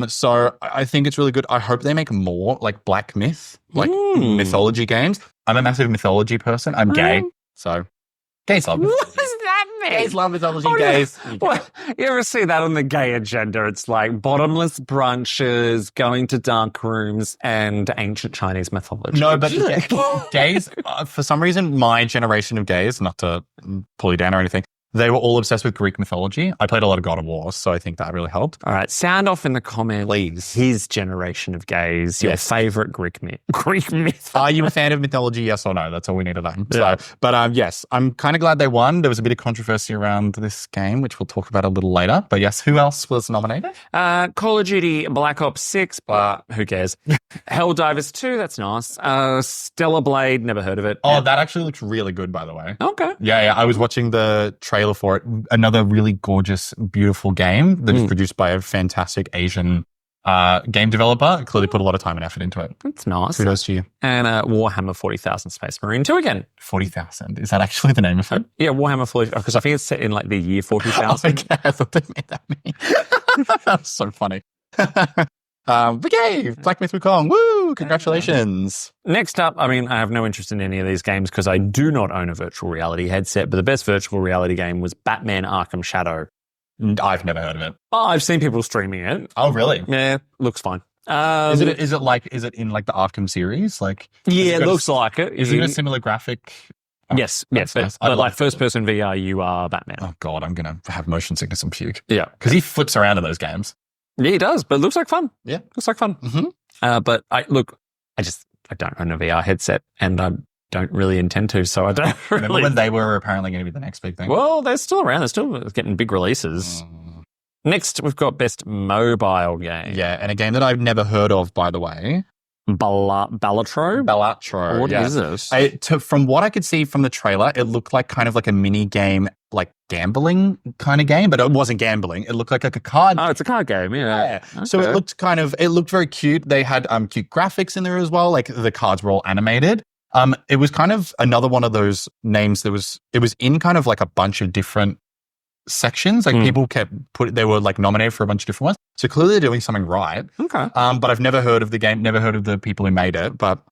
So I think it's really good. I hope they make more Black Myth, mythology games. I'm a massive mythology person. I'm gay, so gays love mythology. What does that mean? Gays love mythology, gays. You ever see that on the gay agenda? It's like bottomless brunches, going to dark rooms, and ancient Chinese mythology. No, but gays, for some reason, my generation of gays, not to pull you down or anything, they were all obsessed with Greek mythology. I played a lot of God of War, so I think that really helped. All right, sound off in the comments, please. His generation of gays, your favorite Greek myth. Are you a fan of mythology? Yes or no? That's all we need to know. Yeah. So, but yes, I'm kind of glad they won. There was a bit of controversy around this game, which we'll talk about a little later. But yes, who else was nominated? Call of Duty Black Ops 6, but who cares? Helldivers 2, that's nice. Stellar Blade, never heard of it. Oh, that actually looks really good, by the way. Okay. Yeah. I was watching the trailer trailer for it. Another really gorgeous, beautiful game that is produced by a fantastic Asian game developer. Clearly put a lot of time and effort into it. That's nice. Kudos to you. And Warhammer 40,000 Space Marine 2 again. 40,000. Is that actually the name of it? Yeah, Warhammer 40, because I think it's set in like the year 40,000. Okay, I thought they made that many. That's so funny. But yay, Black Myth Wukong. Woo! Congratulations. Next up, I mean, I have no interest in any of these games because I do not own a virtual reality headset, but the best virtual reality game was Batman Arkham Shadow. I've never heard of it. Oh, I've seen people streaming it. Oh, really? Yeah, looks fine. Is it in like the Arkham series? Like, yeah, it looks like it. Is it a similar graphic? Yes, That's nice. but like first-person VR, you are Batman. Oh God, I'm gonna have motion sickness and puke. Yeah, because he flips around in those games. Yeah, he does, but it looks like fun. Yeah, looks like fun. Mm-hmm. But I don't own a VR headset, and I don't really intend to, so I don't really. Remember when they were apparently going to be the next big thing? Well, they're still around. They're still getting big releases. Next, we've got Best Mobile Game. Yeah, and a game that I've never heard of, by the way. Balatro? Balatro. What is this? From what I could see from the trailer, it looked like kind of like a mini game, like gambling kind of game, but it wasn't gambling. It looked like a card. Oh, it's a card game, yeah. Okay. So it looked very cute. They had cute graphics in there as well. Like the cards were all animated. It was kind of another one of those names it was in kind of like a bunch of different sections. Like people they were like nominated for a bunch of different ones. So clearly they're doing something right. Okay. But I've never heard of the game, never heard of the people who made it, but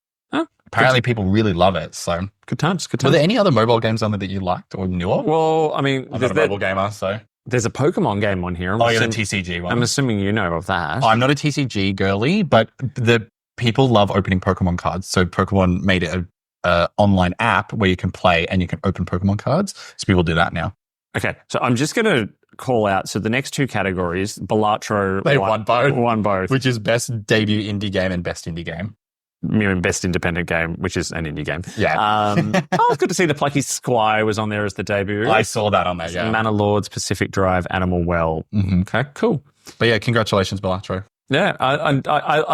apparently people really love it. So good times. Were there any other mobile games on there that you liked or knew of? Well, I mean, I'm not a mobile gamer, so. There's a Pokemon game on here. The TCG one. I'm assuming you know of that. I'm not a TCG girly, but the people love opening Pokemon cards. So Pokemon made it a online app where you can play and you can open Pokemon cards. So people do that now. Okay, so I'm just going to call out. So the next two categories, Balatro. They won both. Won both. Which is best debut indie game and best indie game. You mean best independent game, which is an indie game. Yeah. It's good to see the Plucky Squire was on there as the debut. I saw that on there, yeah. Manor Lords, Pacific Drive, Animal Well. Mm-hmm. Okay, cool. But yeah, congratulations, Balatro. Yeah, I'd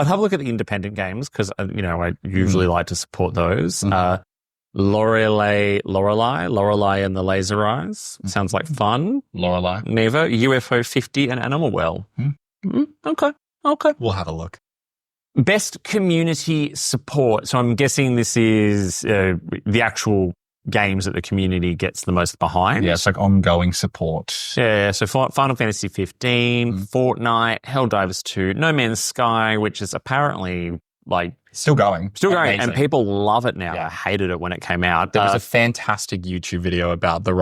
have a look at the independent games because, I usually like to support those. Lorelei and the Laser Eyes. Sounds like fun. Lorelei. Never. UFO 50 and Animal Well. Okay. We'll have a look. Best community support. So I'm guessing this is the actual games that the community gets the most behind. Yeah, it's like ongoing support. Yeah, so Final Fantasy 15, Fortnite, Helldivers 2, No Man's Sky, which is apparently like Still going. Amazing. And people love it now. Yeah. I hated it when it came out. There was a fantastic YouTube video about the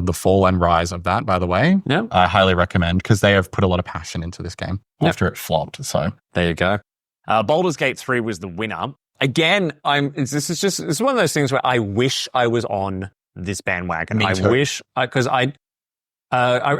the fall and rise of that, by the way. Yeah. I highly recommend because they have put a lot of passion into this game after it flopped. So there you go. Baldur's Gate 3 was the winner. Again, this is one of those things where I wish I was on this bandwagon. Me too. Because I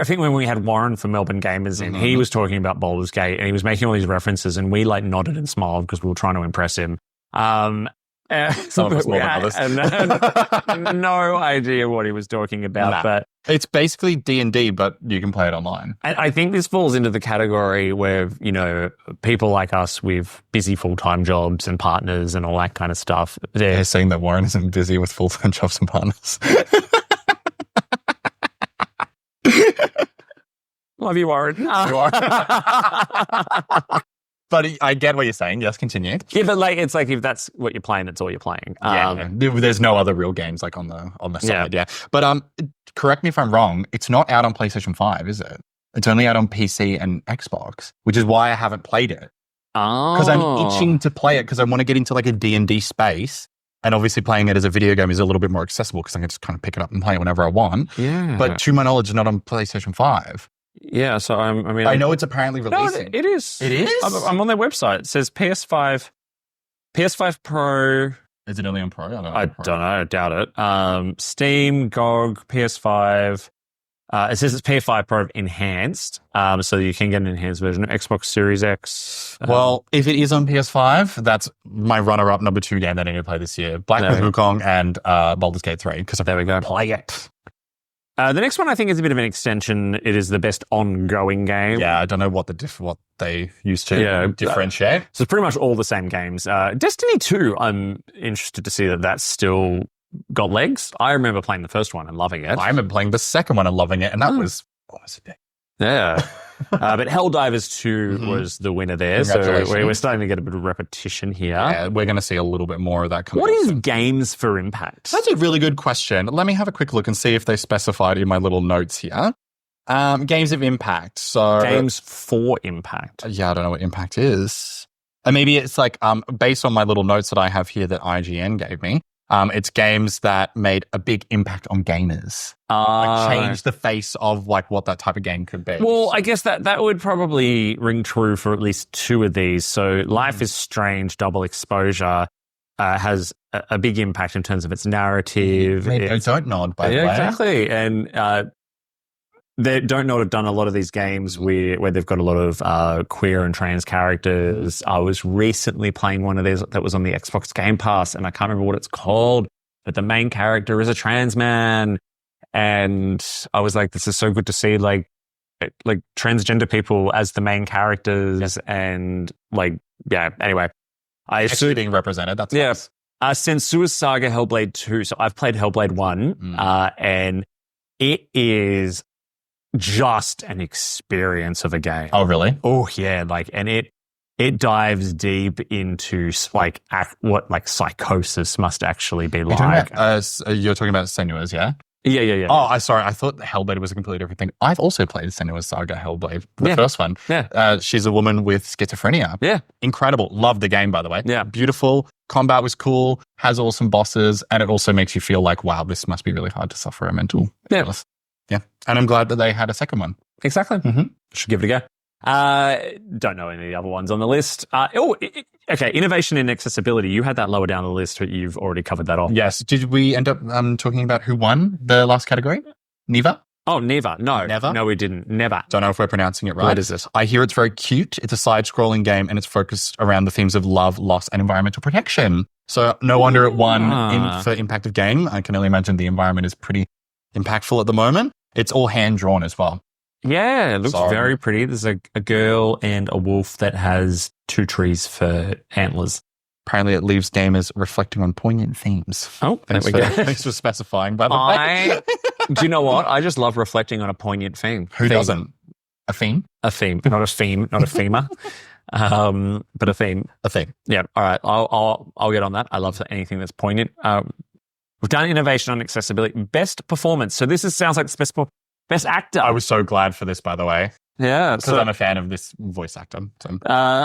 think when we had Warren from Melbourne Gamers in, he was talking about Baldur's Gate and he was making all these references and we like nodded and smiled because we were trying to impress him. Some of us more than others. And no idea what he was talking about, but it's basically D&D, but you can play it online. And I think this falls into the category where, people like us with busy full-time jobs and partners and all that kind of stuff. They're saying that Warren isn't busy with full-time jobs and partners. Love you, Warren. But I get what you're saying. Yes, continue. Yeah, but it's like if that's what you're playing, that's all you're playing. There's no other real games like on the side. Yeah. But correct me if I'm wrong. It's not out on PlayStation 5, is it? It's only out on PC and Xbox, which is why I haven't played it. Because I'm itching to play it because I want to get into like a D&D space. And obviously playing it as a video game is a little bit more accessible because I can just kind of pick it up and play it whenever I want. Yeah. But to my knowledge, it's not on PlayStation 5. Yeah, so I know it's apparently releasing. No, it is. It is? I'm on their website. It says PS5 Pro. Is it only on Pro? I don't know. I doubt it. Steam, GOG, PS5. It says it's PS5 Pro Enhanced, so you can get an enhanced version of Xbox Series X. Well, if it is on PS5, that's my runner-up number 2 game that I need to play this year. Black Myth Wukong and Baldur's Gate 3, because there we go. Play it. The next one I think is a bit of an extension. It is the best ongoing game. Yeah, I don't know what they used to differentiate. So it's pretty much all the same games. Destiny 2, I'm interested to see that's still got legs. I remember playing the first one and loving it. I remember playing the second one and loving it, and that was a day. Yeah. But Helldivers 2 was the winner there. So we're starting to get a bit of repetition here. Yeah, we're going to see a little bit more of that coming. What is Games for Impact? That's a really good question. Let me have a quick look and see if they specified in my little notes here. Games of Impact. So Games for Impact. Yeah, I don't know what Impact is. And maybe it's like based on my little notes that I have here that IGN gave me. It's games that made a big impact on gamers. Like changed the face of like what that type of game could be. Well, I guess that would probably ring true for at least two of these. So Life is Strange, Double Exposure has a big impact in terms of its narrative. Don't nod, by the way. Exactly. And they Don't Nod have done a lot of these games where they've got a lot of queer and trans characters. I was recently playing one of these that was on the Xbox Game Pass, and I can't remember what it's called, but the main character is a trans man. And I was like, this is so good to see like transgender people as the main characters. And anyway. Actually being represented, that's nice. Sensuous Saga Hellblade 2. So I've played Hellblade 1, and it is just an experience of a game. Oh, really? Oh, yeah. And it dives deep into what psychosis must actually be like. You're talking about Senua's, yeah? Yeah. Oh, sorry. I thought Hellblade was a completely different thing. I've also played Senua's Saga Hellblade, the first one. Yeah. She's a woman with schizophrenia. Yeah. Incredible. Love the game, by the way. Yeah. Beautiful. Combat was cool. Has awesome bosses. And it also makes you feel like, wow, this must be really hard to suffer a mental illness. Yeah. And I'm glad that they had a second one. Exactly. Should give it a go. Don't know any of the other ones on the list. Okay. Innovation in accessibility. You had that lower down the list, but you've already covered that off. Yes. Did we end up talking about who won the last category? Neva? Oh, Never. No. Never? No, we didn't. Never. Don't know if we're pronouncing it right. What is it? I hear it's very cute. It's a side-scrolling game, and it's focused around the themes of love, loss, and environmental protection. So no wonder it won for Impact of Game. I can only imagine the environment is pretty impactful at the moment. It's all hand-drawn as well. Yeah, it looks very pretty. There's a girl and a wolf that has two trees for antlers. Apparently, it leaves gamers reflecting on poignant themes. Oh, there we go. Thanks for specifying, by the way. Do you know what? I just love reflecting on a poignant theme. Who doesn't? A theme? A theme, not a theme, not a femur, but a theme. A theme. Yeah. All right. I'll get on that. I love anything that's poignant. We've done innovation on accessibility. Best performance. So this sounds like the best actor. I was so glad for this, by the way. Yeah. Because I'm a fan of this voice actor. So.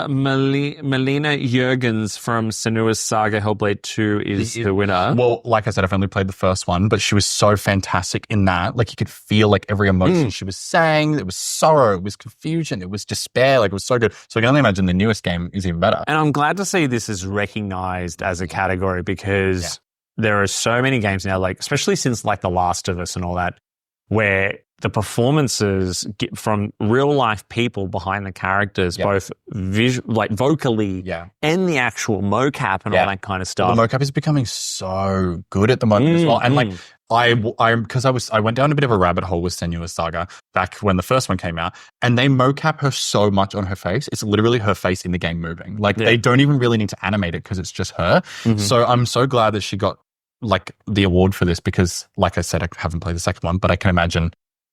Melina Jurgens from Senua's Saga Hellblade 2 is the winner. Well, like I said, I've only played the first one, but she was so fantastic in that. Like you could feel like every emotion she was saying. It was sorrow, it was confusion, it was despair. Like it was so good. So I can only imagine the newest game is even better. And I'm glad to see this is recognized as a category because there are so many games now, like especially since like The Last of Us and all that, where the performances get from real life people behind the characters, both vocally and the actual mocap and all that kind of stuff. The mocap is becoming so good at the moment as well. And like I went down a bit of a rabbit hole with Senua's Saga back when the first one came out, and they mocap her so much on her face. It's literally her face in the game moving. Like they don't even really need to animate it because it's just her. So I'm so glad that she got like the award for this because, like I said, I haven't played the second one, but I can imagine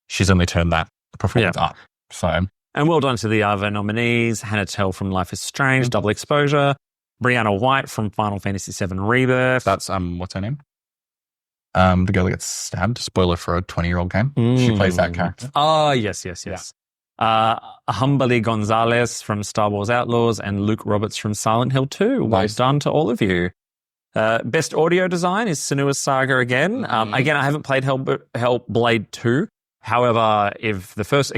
she's only turned that performance up. So, and well done to the other nominees: Hannah Tell from Life is Strange, Double Exposure; Brianna White from Final Fantasy VII Rebirth. That's what's her name? The girl that gets stabbed. Spoiler for a 20-year-old game. She plays that character. Oh, yes. Humbly Gonzalez from Star Wars Outlaws and Luke Roberts from Silent Hill 2. Well done to all of you. Best audio design is Senua's Saga again. Again, I haven't played Hellblade 2. However, if the first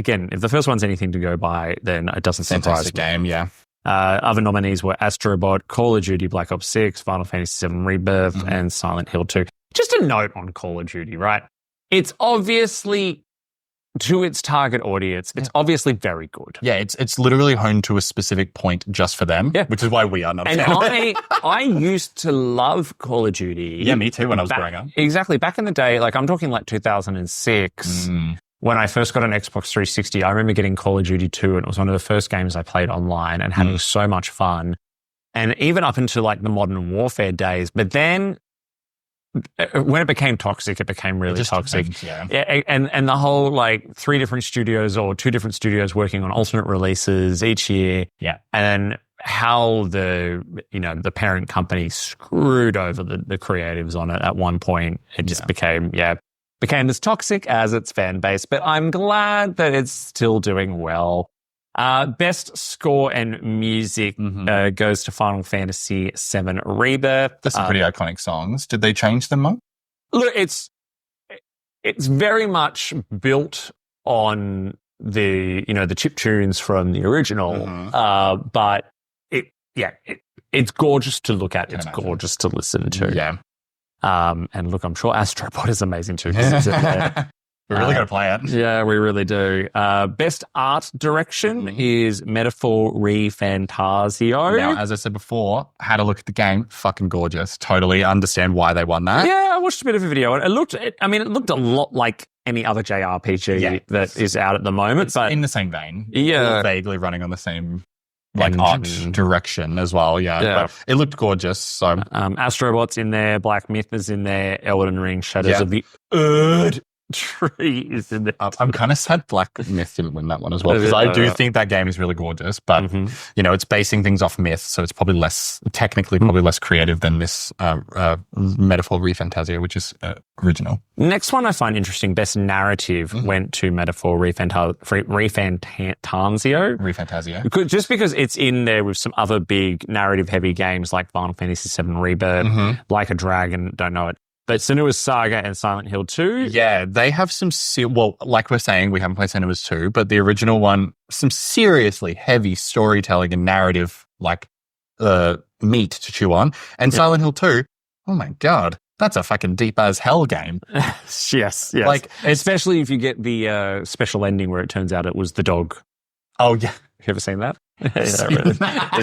one's anything to go by, then it doesn't surprise me. Game, yeah. Other nominees were Astrobot, Call of Duty Black Ops 6, Final Fantasy VII Rebirth, and Silent Hill 2. Just a note on Call of Duty, right? It's obviously to its target audience. It's obviously very good. Yeah, it's literally honed to a specific point just for them, which is why we are not a fan. I used to love Call of Duty. Yeah, me too when I was growing up. Exactly. Back in the day, like I'm talking like 2006, when I first got an Xbox 360, I remember getting Call of Duty 2, and it was one of the first games I played online and having so much fun. And even up into like the Modern Warfare days. But then when it became toxic, it became really toxic. Depends, yeah. And the whole like 3 different studios or 2 different studios working on alternate releases each year. Yeah. And how the parent company screwed over the creatives on it at one point. It just became as toxic as its fan base. But I'm glad that it's still doing well. Best score and music goes to Final Fantasy VII Rebirth. That's some pretty iconic songs. Did they change them up? Look, it's very much built on the chip tunes from the original, but it's gorgeous to look at. It's gorgeous to listen to. Yeah. And look, I'm sure Astrobot is amazing too. 'Cause it's in there. We really got to play it. Yeah, we really do. Best art direction is Metaphor Re Fantasio. Now, as I said before, had a look at the game. Fucking gorgeous. Totally understand why they won that. Yeah, I watched a bit of a video. It looked a lot like any other JRPG that is out at the moment. It's but in the same vein. Yeah. Vaguely running on the same art direction as well. Yeah. But it looked gorgeous. So Astrobot's in there. Black Myth is in there. Elden Ring Shadows of the Erd Tree is in there. I'm kind of sad Black Myth didn't win that one as well, because I do think that game is really gorgeous, but it's basing things off myth, so it's probably less creative than this Metaphor Re Fantasia, which is original. Next one I find interesting, best narrative went to Metaphor Re Fantasio. Just because it's in there with some other big narrative heavy games like Final Fantasy VII Rebirth, Like a Dragon, don't know it. But Senua's Saga and Silent Hill 2. Yeah, they have some, like we're saying, we haven't played Senua's 2, but the original one, some seriously heavy storytelling and narrative, meat to chew on. And Silent Hill 2, oh my God, that's a fucking deep as hell game. Yes. Especially if you get the special ending where it turns out it was the dog. Oh, yeah. You ever seen that? It's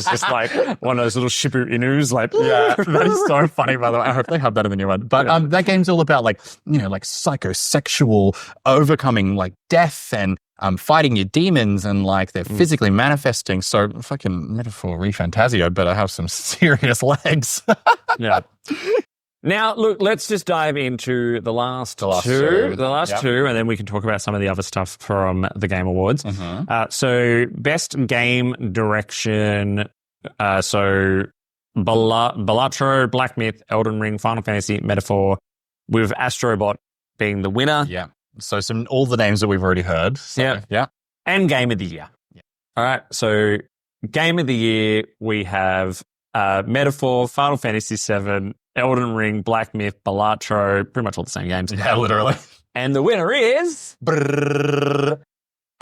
just like one of those little Shibu Inus. That is so funny, by the way. I hope they have that in the new one. But that game's all about psychosexual overcoming death and fighting your demons, and they're physically manifesting. So fucking Metaphor Re Fantasio better have some serious legs. Yeah. Now, look, let's just dive into the last two, and then we can talk about some of the other stuff from the Game Awards. So, best game direction, Balatro, Black Myth, Elden Ring, Final Fantasy, Metaphor, with Astrobot being the winner. Yeah. So, all the names that we've already heard. So, yeah. And Game of the Year. Yeah. All right. So, Game of the Year, we have Metaphor, Final Fantasy VII, Elden Ring, Black Myth, Balatro, pretty much all the same games. Yeah, literally. And the winner is...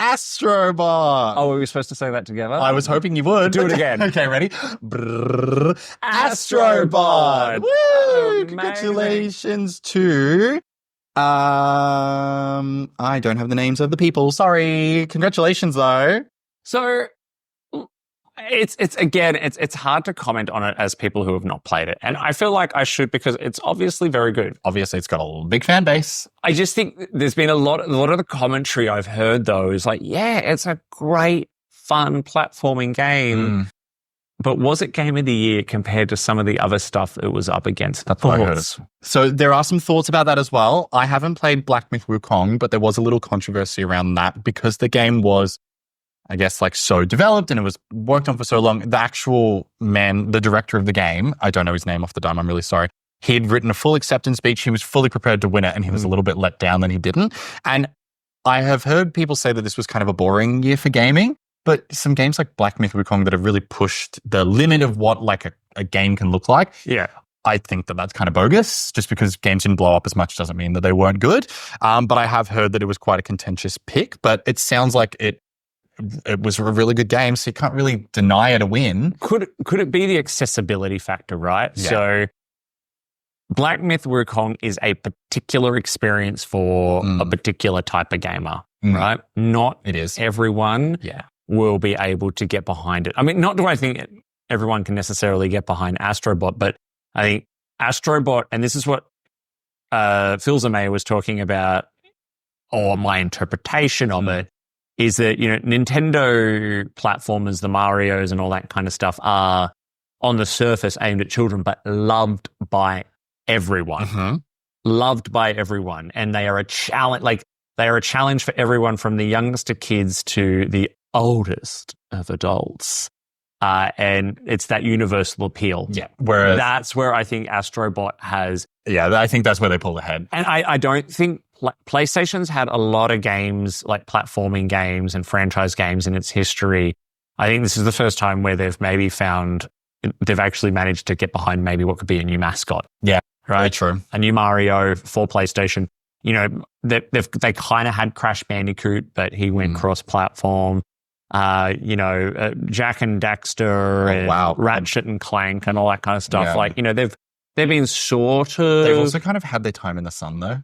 Astrobot. Oh, were we supposed to say that together? I was hoping you would. Do it again. Okay, ready? Astrobot. Woo! Congratulations to... I don't have the names of the people. Sorry. Congratulations, though. So... It's hard to comment on it as people who have not played it. And I feel like I should, because it's obviously very good. Obviously, it's got a big fan base. I just think there's been a lot of the commentary I've heard, though, is it's a great, fun platforming game. But was it Game of the Year compared to some of the other stuff it was up against? That's what I heard. So there are some thoughts about that as well. I haven't played Black Myth Wukong, but there was a little controversy around that because the game was, I guess, so developed and it was worked on for so long. The actual man, the director of the game, I don't know his name off the dime, I'm really sorry. He had written a full acceptance speech. He was fully prepared to win it, and he was a little bit let down that he didn't. And I have heard people say that this was kind of a boring year for gaming, but some games like Black Myth Wukong that have really pushed the limit of what a game can look like. Yeah. I think that that's kind of bogus. Just because games didn't blow up as much doesn't mean that they weren't good. But I have heard that it was quite a contentious pick, but it sounds like it was a really good game, so you can't really deny it a win. Could it be the accessibility factor, right? Yeah. So Black Myth Wukong is a particular experience for a particular type of gamer, right? Not everyone will be able to get behind it. I mean, not do I think everyone can necessarily get behind Astrobot, but I think Astrobot, and this is what Phil Zamay was talking about, or my interpretation of it, is that, Nintendo platformers, the Marios and all that kind of stuff are on the surface aimed at children, but loved by everyone, loved by everyone, and they are a challenge. Like they are a challenge for everyone from the youngest of kids to the oldest of adults. And it's that universal appeal. Yeah. Whereas that's where I think Astrobot has. Yeah, I think that's where they pull ahead. And I don't think PlayStation's had a lot of games, like platforming games and franchise games in its history. I think this is the first time where they've actually managed to get behind maybe what could be a new mascot. Yeah, right. Very true. A new Mario for PlayStation. You know, they kind of had Crash Bandicoot, but he went cross-platform. Jack and Daxter and Ratchet and Clank and all that kind of stuff. Yeah. Like, you know, they've been sort of. They've also kind of had their time in the sun, though.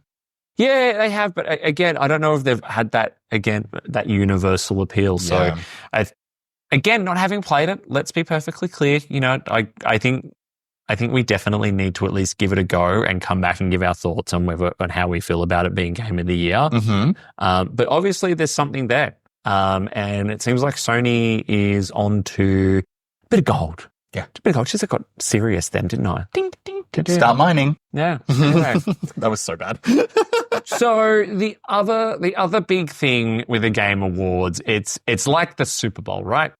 Yeah, they have. But again, I don't know if they've had that universal appeal. So, again, not having played it, let's be perfectly clear. You know, I think we definitely need to at least give it a go and come back and give our thoughts on how we feel about it being Game of the Year. But obviously, there's something there. And it seems like Sony is on to a bit of gold. Yeah. A bit of gold. Just got serious then, didn't I? Ding, ding, ding. Start mining. Yeah. Anyway. That was so bad. So the other big thing with the Game Awards, it's like the Super Bowl, right?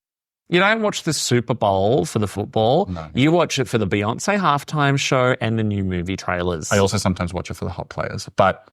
You don't watch the Super Bowl for the football. No. You watch it for the Beyonce halftime show and the new movie trailers. I also sometimes watch it for the hot players, but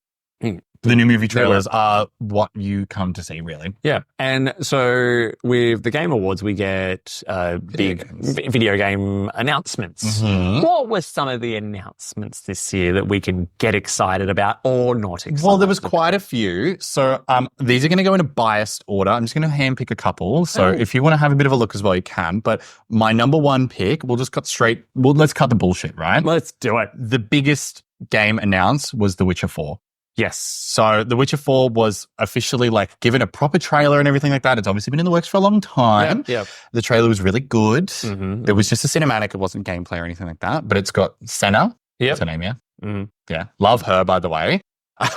the new movie trailers are what you come to see, really. Yeah. And so with the Game Awards, we get big video game announcements. What were some of the announcements this year that we can get excited about or not excited? Well, there was quite a few. So these are going to go in a biased order. I'm just going to handpick a couple. So if you want to have a bit of a look as well, you can. But my number one pick, let's cut the bullshit, right? Let's do it. The biggest game announced was The Witcher 4. Yes. So The Witcher 4 was officially given a proper trailer and everything like that. It's obviously been in the works for a long time. Yep. The trailer was really good. It was just a cinematic. It wasn't gameplay or anything like that. But it's got Senna. That's her name, yeah? Yeah. Love her, by the way.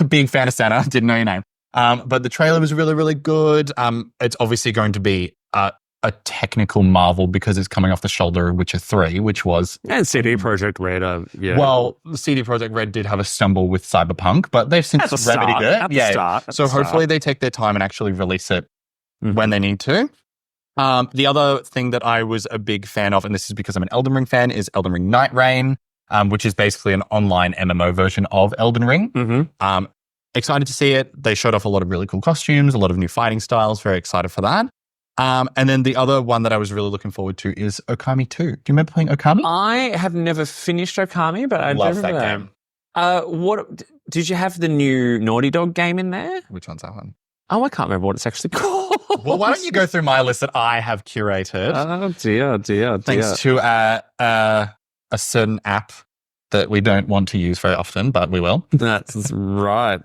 Big fan of Senna. Didn't know your name. But the trailer was really, really good. It's obviously going to be a technical marvel because it's coming off the shoulder of Witcher 3, which was... And CD Projekt Red, yeah. Well, CD Projekt Red did have a stumble with Cyberpunk, but they've since remedied it. So hopefully they take their time and actually release it when they need to. The other thing that I was a big fan of, and this is because I'm an Elden Ring fan, is Elden Ring Night Reign, which is basically an online MMO version of Elden Ring. Excited to see it. They showed off a lot of really cool costumes, a lot of new fighting styles. Very excited for that. And then the other one that I was really looking forward to is Okami 2. Do you remember playing Okami? I have never finished Okami, but I love that game. What did you have the new Naughty Dog game in there? Which one's that one? Oh, I can't remember what it's actually called. Well, why don't you go through my list that I have curated? Oh, dear. Thanks to a certain app that we don't want to use very often, but we will. That's right.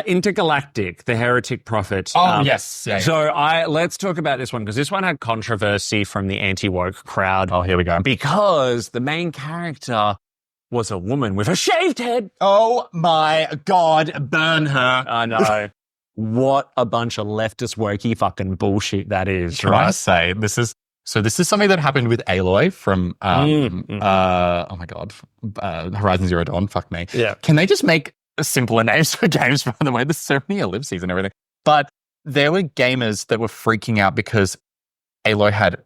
Intergalactic, the Heretic Prophet. Oh, yes. Yeah. So let's talk about this one because this one had controversy from the anti-woke crowd. Oh, here we go. Because the main character was a woman with a shaved head. Oh, my God. Burn her. I know. What a bunch of leftist wokey fucking bullshit that is, Can I say, this is something that happened with Aloy from, oh my God, Horizon Zero Dawn. Fuck me. Yeah. Can they just make simpler names for games, by the way? There's so many ellipses and everything. But there were gamers that were freaking out because Aloy had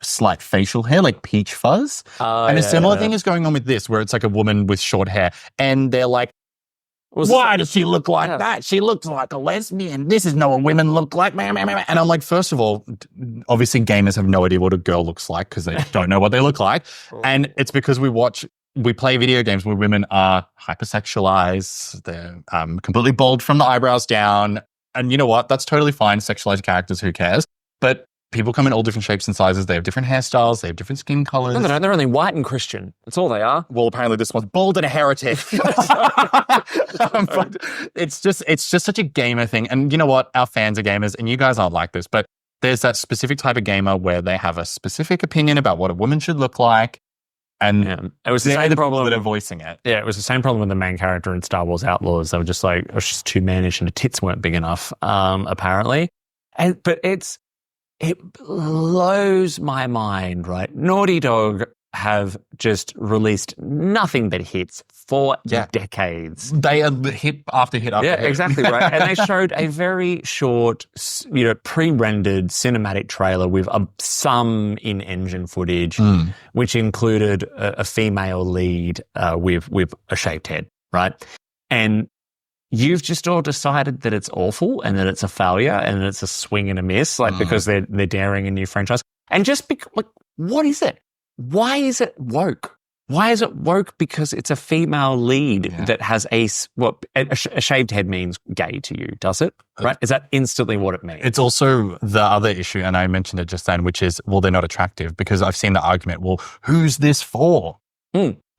slight facial hair, like peach fuzz. And a similar thing is going on with this, where it's like a woman with short hair. And they're like, why does she look like that? She looks like a lesbian. This is not what women look like. And I'm like, first of all, obviously gamers have no idea what a girl looks like because they don't know what they look like. And it's because we play video games where women are hypersexualized. They're completely bald from the eyebrows down. And you know what? That's totally fine. Sexualized characters, who cares? But people come in all different shapes and sizes. They have different hairstyles. They have different skin colors. No, they don't. They're only white and Christian. That's all they are. Well, apparently this one's bald and a heretic. But it's just such a gamer thing. And you know what? Our fans are gamers, and you guys aren't like this. But there's that specific type of gamer where they have a specific opinion about what a woman should look like. And it was the same problem that are voicing it. Yeah, it was the same problem with the main character in Star Wars Outlaws. They were just like, it was just too mannish and the tits weren't big enough, apparently. But it blows my mind, right? Naughty Dog have just released nothing but hits for decades. They are hit after hit after hit. Yeah, exactly right. And they showed a very short, pre-rendered cinematic trailer with some in-engine footage, which included a female lead with a shaved head, right? And you've just all decided that it's awful and that it's a failure and that it's a swing and a miss, because they're daring a new franchise. And just what is it? Why is it woke? Why is it woke? Because it's a female lead that has a shaved head means gay to you, does it? Right? Is that instantly what it means? It's also the other issue, and I mentioned it just then, which is, well, they're not attractive, because I've seen the argument, well, who's this for?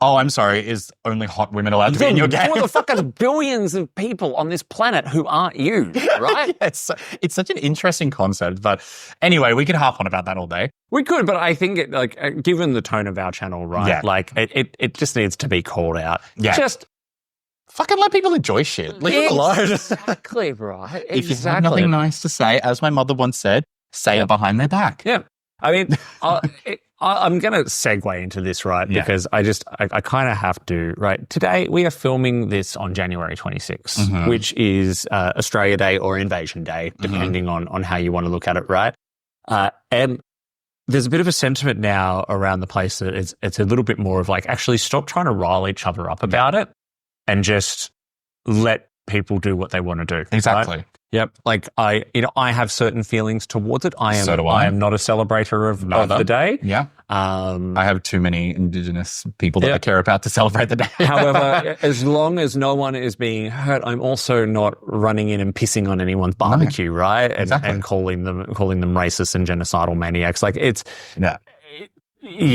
Oh, I'm sorry, is only hot women allowed to be in your game? What the fuck are billions of people on this planet who aren't you, right? It's such an interesting concept. But anyway, we could harp on about that all day. We could, but I think given the tone of our channel, right? Yeah. It just needs to be called out. Yeah. Just fucking let people enjoy shit. Leave it alone. Exactly, right. If you have nothing nice to say, as my mother once said, say it behind their back. Yeah. I mean, I'm going to segue into this, right? Because I kind of have to, right? Today, we are filming this on January 26th, which is Australia Day or Invasion Day, depending on how you want to look at it, right? And there's a bit of a sentiment now around the place that it's a little bit more of actually stop trying to rile each other up about it and just let people do what they want to do. Exactly. Right? Yep. I have certain feelings towards it. I am not a celebrator of the day. Yeah. I have too many Indigenous people that I care about to celebrate the day. However, as long as no one is being hurt, I'm also not running in and pissing on anyone's barbecue, right? And calling them racist and genocidal maniacs. You're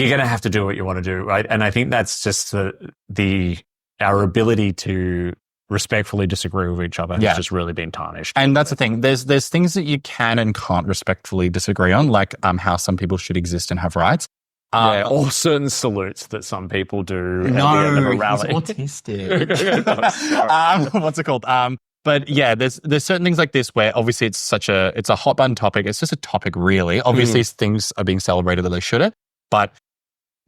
going to have to do what you want to do, right? And I think that's just our ability to respectfully disagree with each other has just really been tarnished. And that's the thing. There's things that you can and can't respectfully disagree on, like how some people should exist and have rights. Or certain salutes that some people do at the end of a rally. He's autistic. What's it called? But yeah, there's certain things like this where obviously it's a hot button topic. It's just a topic, really. Obviously, things are being celebrated that they shouldn't, but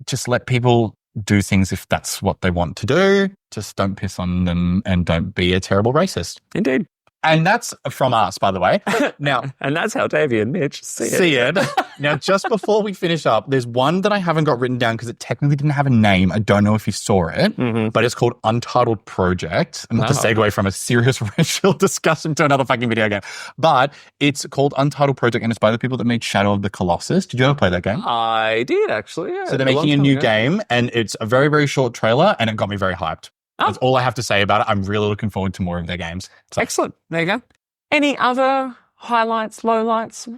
just let people do things if that's what they want to do. Just don't piss on them and don't be a terrible racist. Indeed. And that's from us, by the way. Now, and that's how Davey and Mitch see it. Now, just before we finish up, there's one that I haven't got written down because it technically didn't have a name. I don't know if you saw it, but it's called Untitled Project. And not to segue from a serious racial discussion to another fucking video game, but it's called Untitled Project, and it's by the people that made Shadow of the Colossus. Did you ever play that game? I did, actually. Yeah, so they're making a new game, and it's a very, very short trailer, and it got me very hyped. That's all I have to say about it. I'm really looking forward to more of their games. So. Excellent. There you go. Any other highlights, lowlights?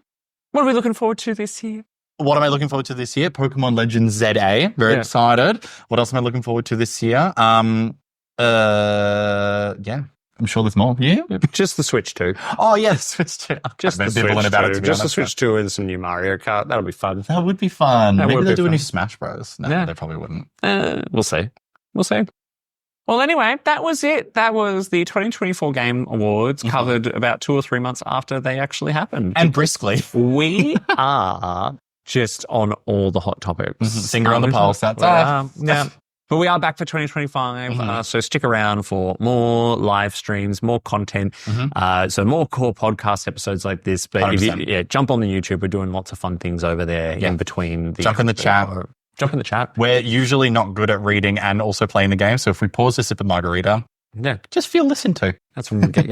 What are we looking forward to this year? What am I looking forward to this year? Pokemon Legends ZA. Very excited. What else am I looking forward to this year? I'm sure there's more. Yeah? Just the Switch 2. Oh, yeah, the Switch 2. Just the Switch 2 and some new Mario Kart. That'll be fun. That would be fun. Maybe they'll do a new Smash Bros. No, they probably wouldn't. We'll see. Well, anyway, that was it. That was the 2024 Game Awards, covered about 2 or 3 months after they actually happened. And briskly. We are just on all the hot topics. Finger on the pulse, that's us. Yeah. But we are back for 2025, so stick around for more live streams, more content, so more core podcast episodes like this. But if you, jump on the YouTube. We're doing lots of fun things over there in between. Jump in the chat. Jump in the chat. We're usually not good at reading and also playing the game, so if we pause to sip a margarita, just feel listened to. That's when we'll get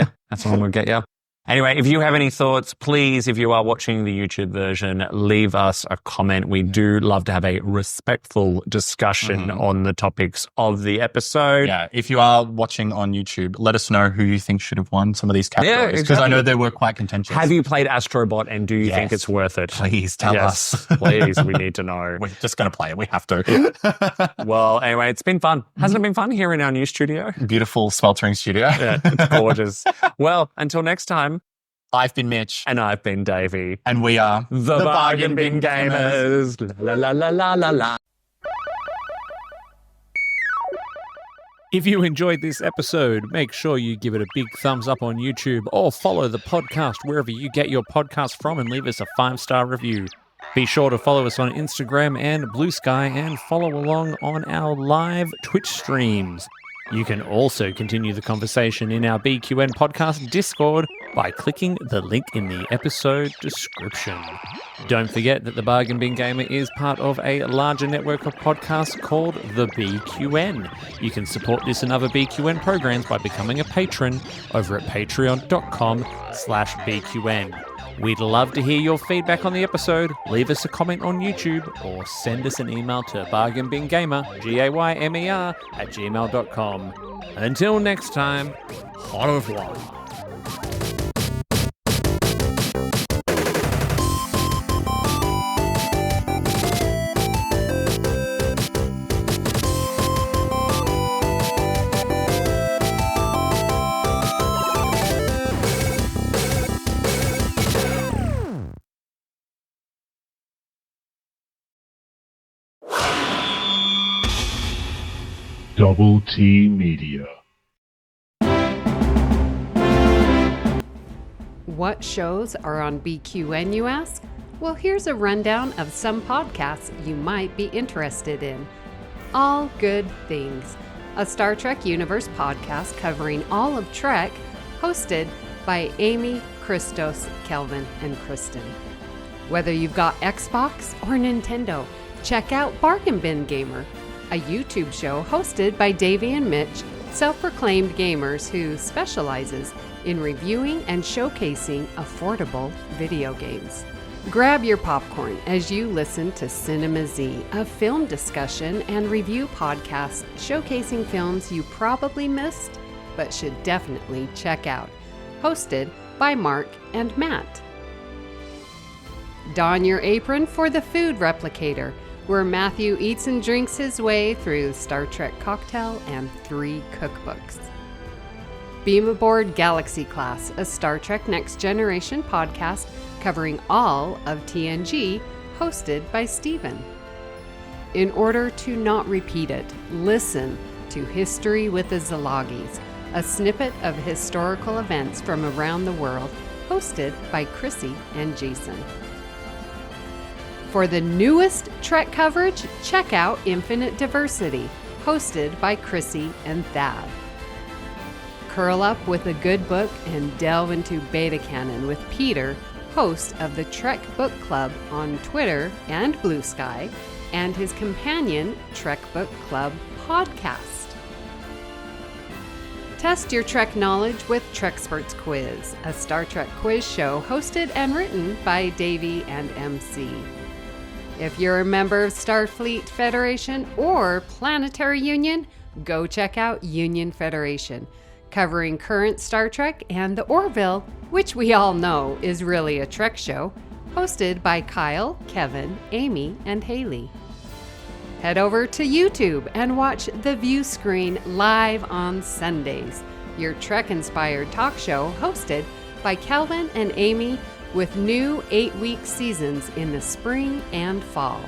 you. Anyway, if you have any thoughts, please, if you are watching the YouTube version, leave us a comment. We do love to have a respectful discussion on the topics of the episode. Yeah, if you are watching on YouTube, let us know who you think should have won some of these categories, because I know they were quite contentious. Have you played Astrobot, and do you think it's worth it? Please tell us. Please, we need to know. We're just going to play it. We have to. Well, anyway, it's been fun. Hasn't it been fun here in our new studio? Beautiful, sweltering studio. Yeah, it's gorgeous. Well, until next time. I've been Mitch. And I've been Davey. And we are the Bargain Bin Gamers. La la la la la la. If you enjoyed this episode, make sure you give it a big thumbs up on YouTube or follow the podcast wherever you get your podcast from and leave us a 5-star review. Be sure to follow us on Instagram and Blue Sky and follow along on our live Twitch streams. You can also continue the conversation in our BQN podcast Discord by clicking the link in the episode description. Don't forget that the Bargain Bin Gamer is part of a larger network of podcasts called the BQN. You can support this and other BQN programs by becoming a patron over at patreon.com/BQN. We'd love to hear your feedback on the episode. Leave us a comment on YouTube or send us an email to bargainbingamer, Gaymer, @gmail.com. Until next time, au revoir. Double T Media. What shows are on BQN, you ask? Well, here's a rundown of some podcasts you might be interested in. All Good Things, a Star Trek Universe podcast covering all of Trek, hosted by Amy, Christos, Kelvin, and Kristen. Whether you've got Xbox or Nintendo, check out Bargain Bin Gamer, a YouTube show hosted by Davey and Mitch, self-proclaimed gamers who specializes in reviewing and showcasing affordable video games. Grab your popcorn as you listen to Cinema Z, a film discussion and review podcast showcasing films you probably missed but should definitely check out. Hosted by Mark and Matt. Don your apron for the Food Replicator, where Matthew eats and drinks his way through Star Trek Cocktail and 3 cookbooks. Beam Aboard Galaxy Class, a Star Trek Next Generation podcast covering all of TNG, hosted by Steven. In order to not repeat it, listen to History with the Zalagis, a snippet of historical events from around the world, hosted by Chrissy and Jason. For the newest Trek coverage, check out Infinite Diversity, hosted by Chrissy and Thad. Curl up with a good book and delve into Beta Canon with Peter, host of the Trek Book Club on Twitter and Blue Sky, and his companion Trek Book Club podcast. Test your Trek knowledge with Treksperts Quiz, a Star Trek quiz show hosted and written by Davey and MC. If you're a member of Starfleet Federation or Planetary Union, go check out Union Federation, covering current Star Trek and the Orville, which we all know is really a Trek show, hosted by Kyle, Kevin, Amy, and Haley. Head over to YouTube and watch The View Screen live on Sundays, your Trek-inspired talk show hosted by Calvin and Amy, with new 8-week seasons in the spring and fall.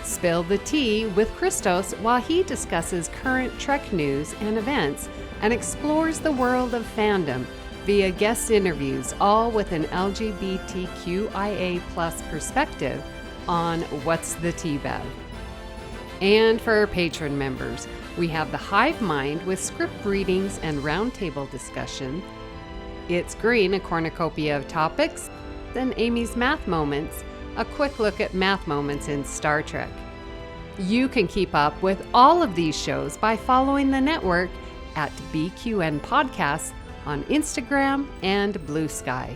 Spill the tea with Christos while he discusses current Trek news and events and explores the world of fandom via guest interviews, all with an LGBTQIA+ perspective on What's the Tea Bev. And for our patron members, we have the Hive Mind with script readings and roundtable discussion, It's Green, a cornucopia of topics, then Amy's Math Moments, a quick look at math moments in Star Trek. You can keep up with all of these shows by following the network at BQN Podcasts on Instagram and Blue Sky.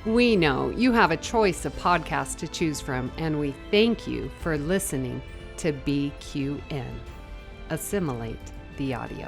We know you have a choice of podcasts to choose from, and we thank you for listening to BQN. Assimilate the audio.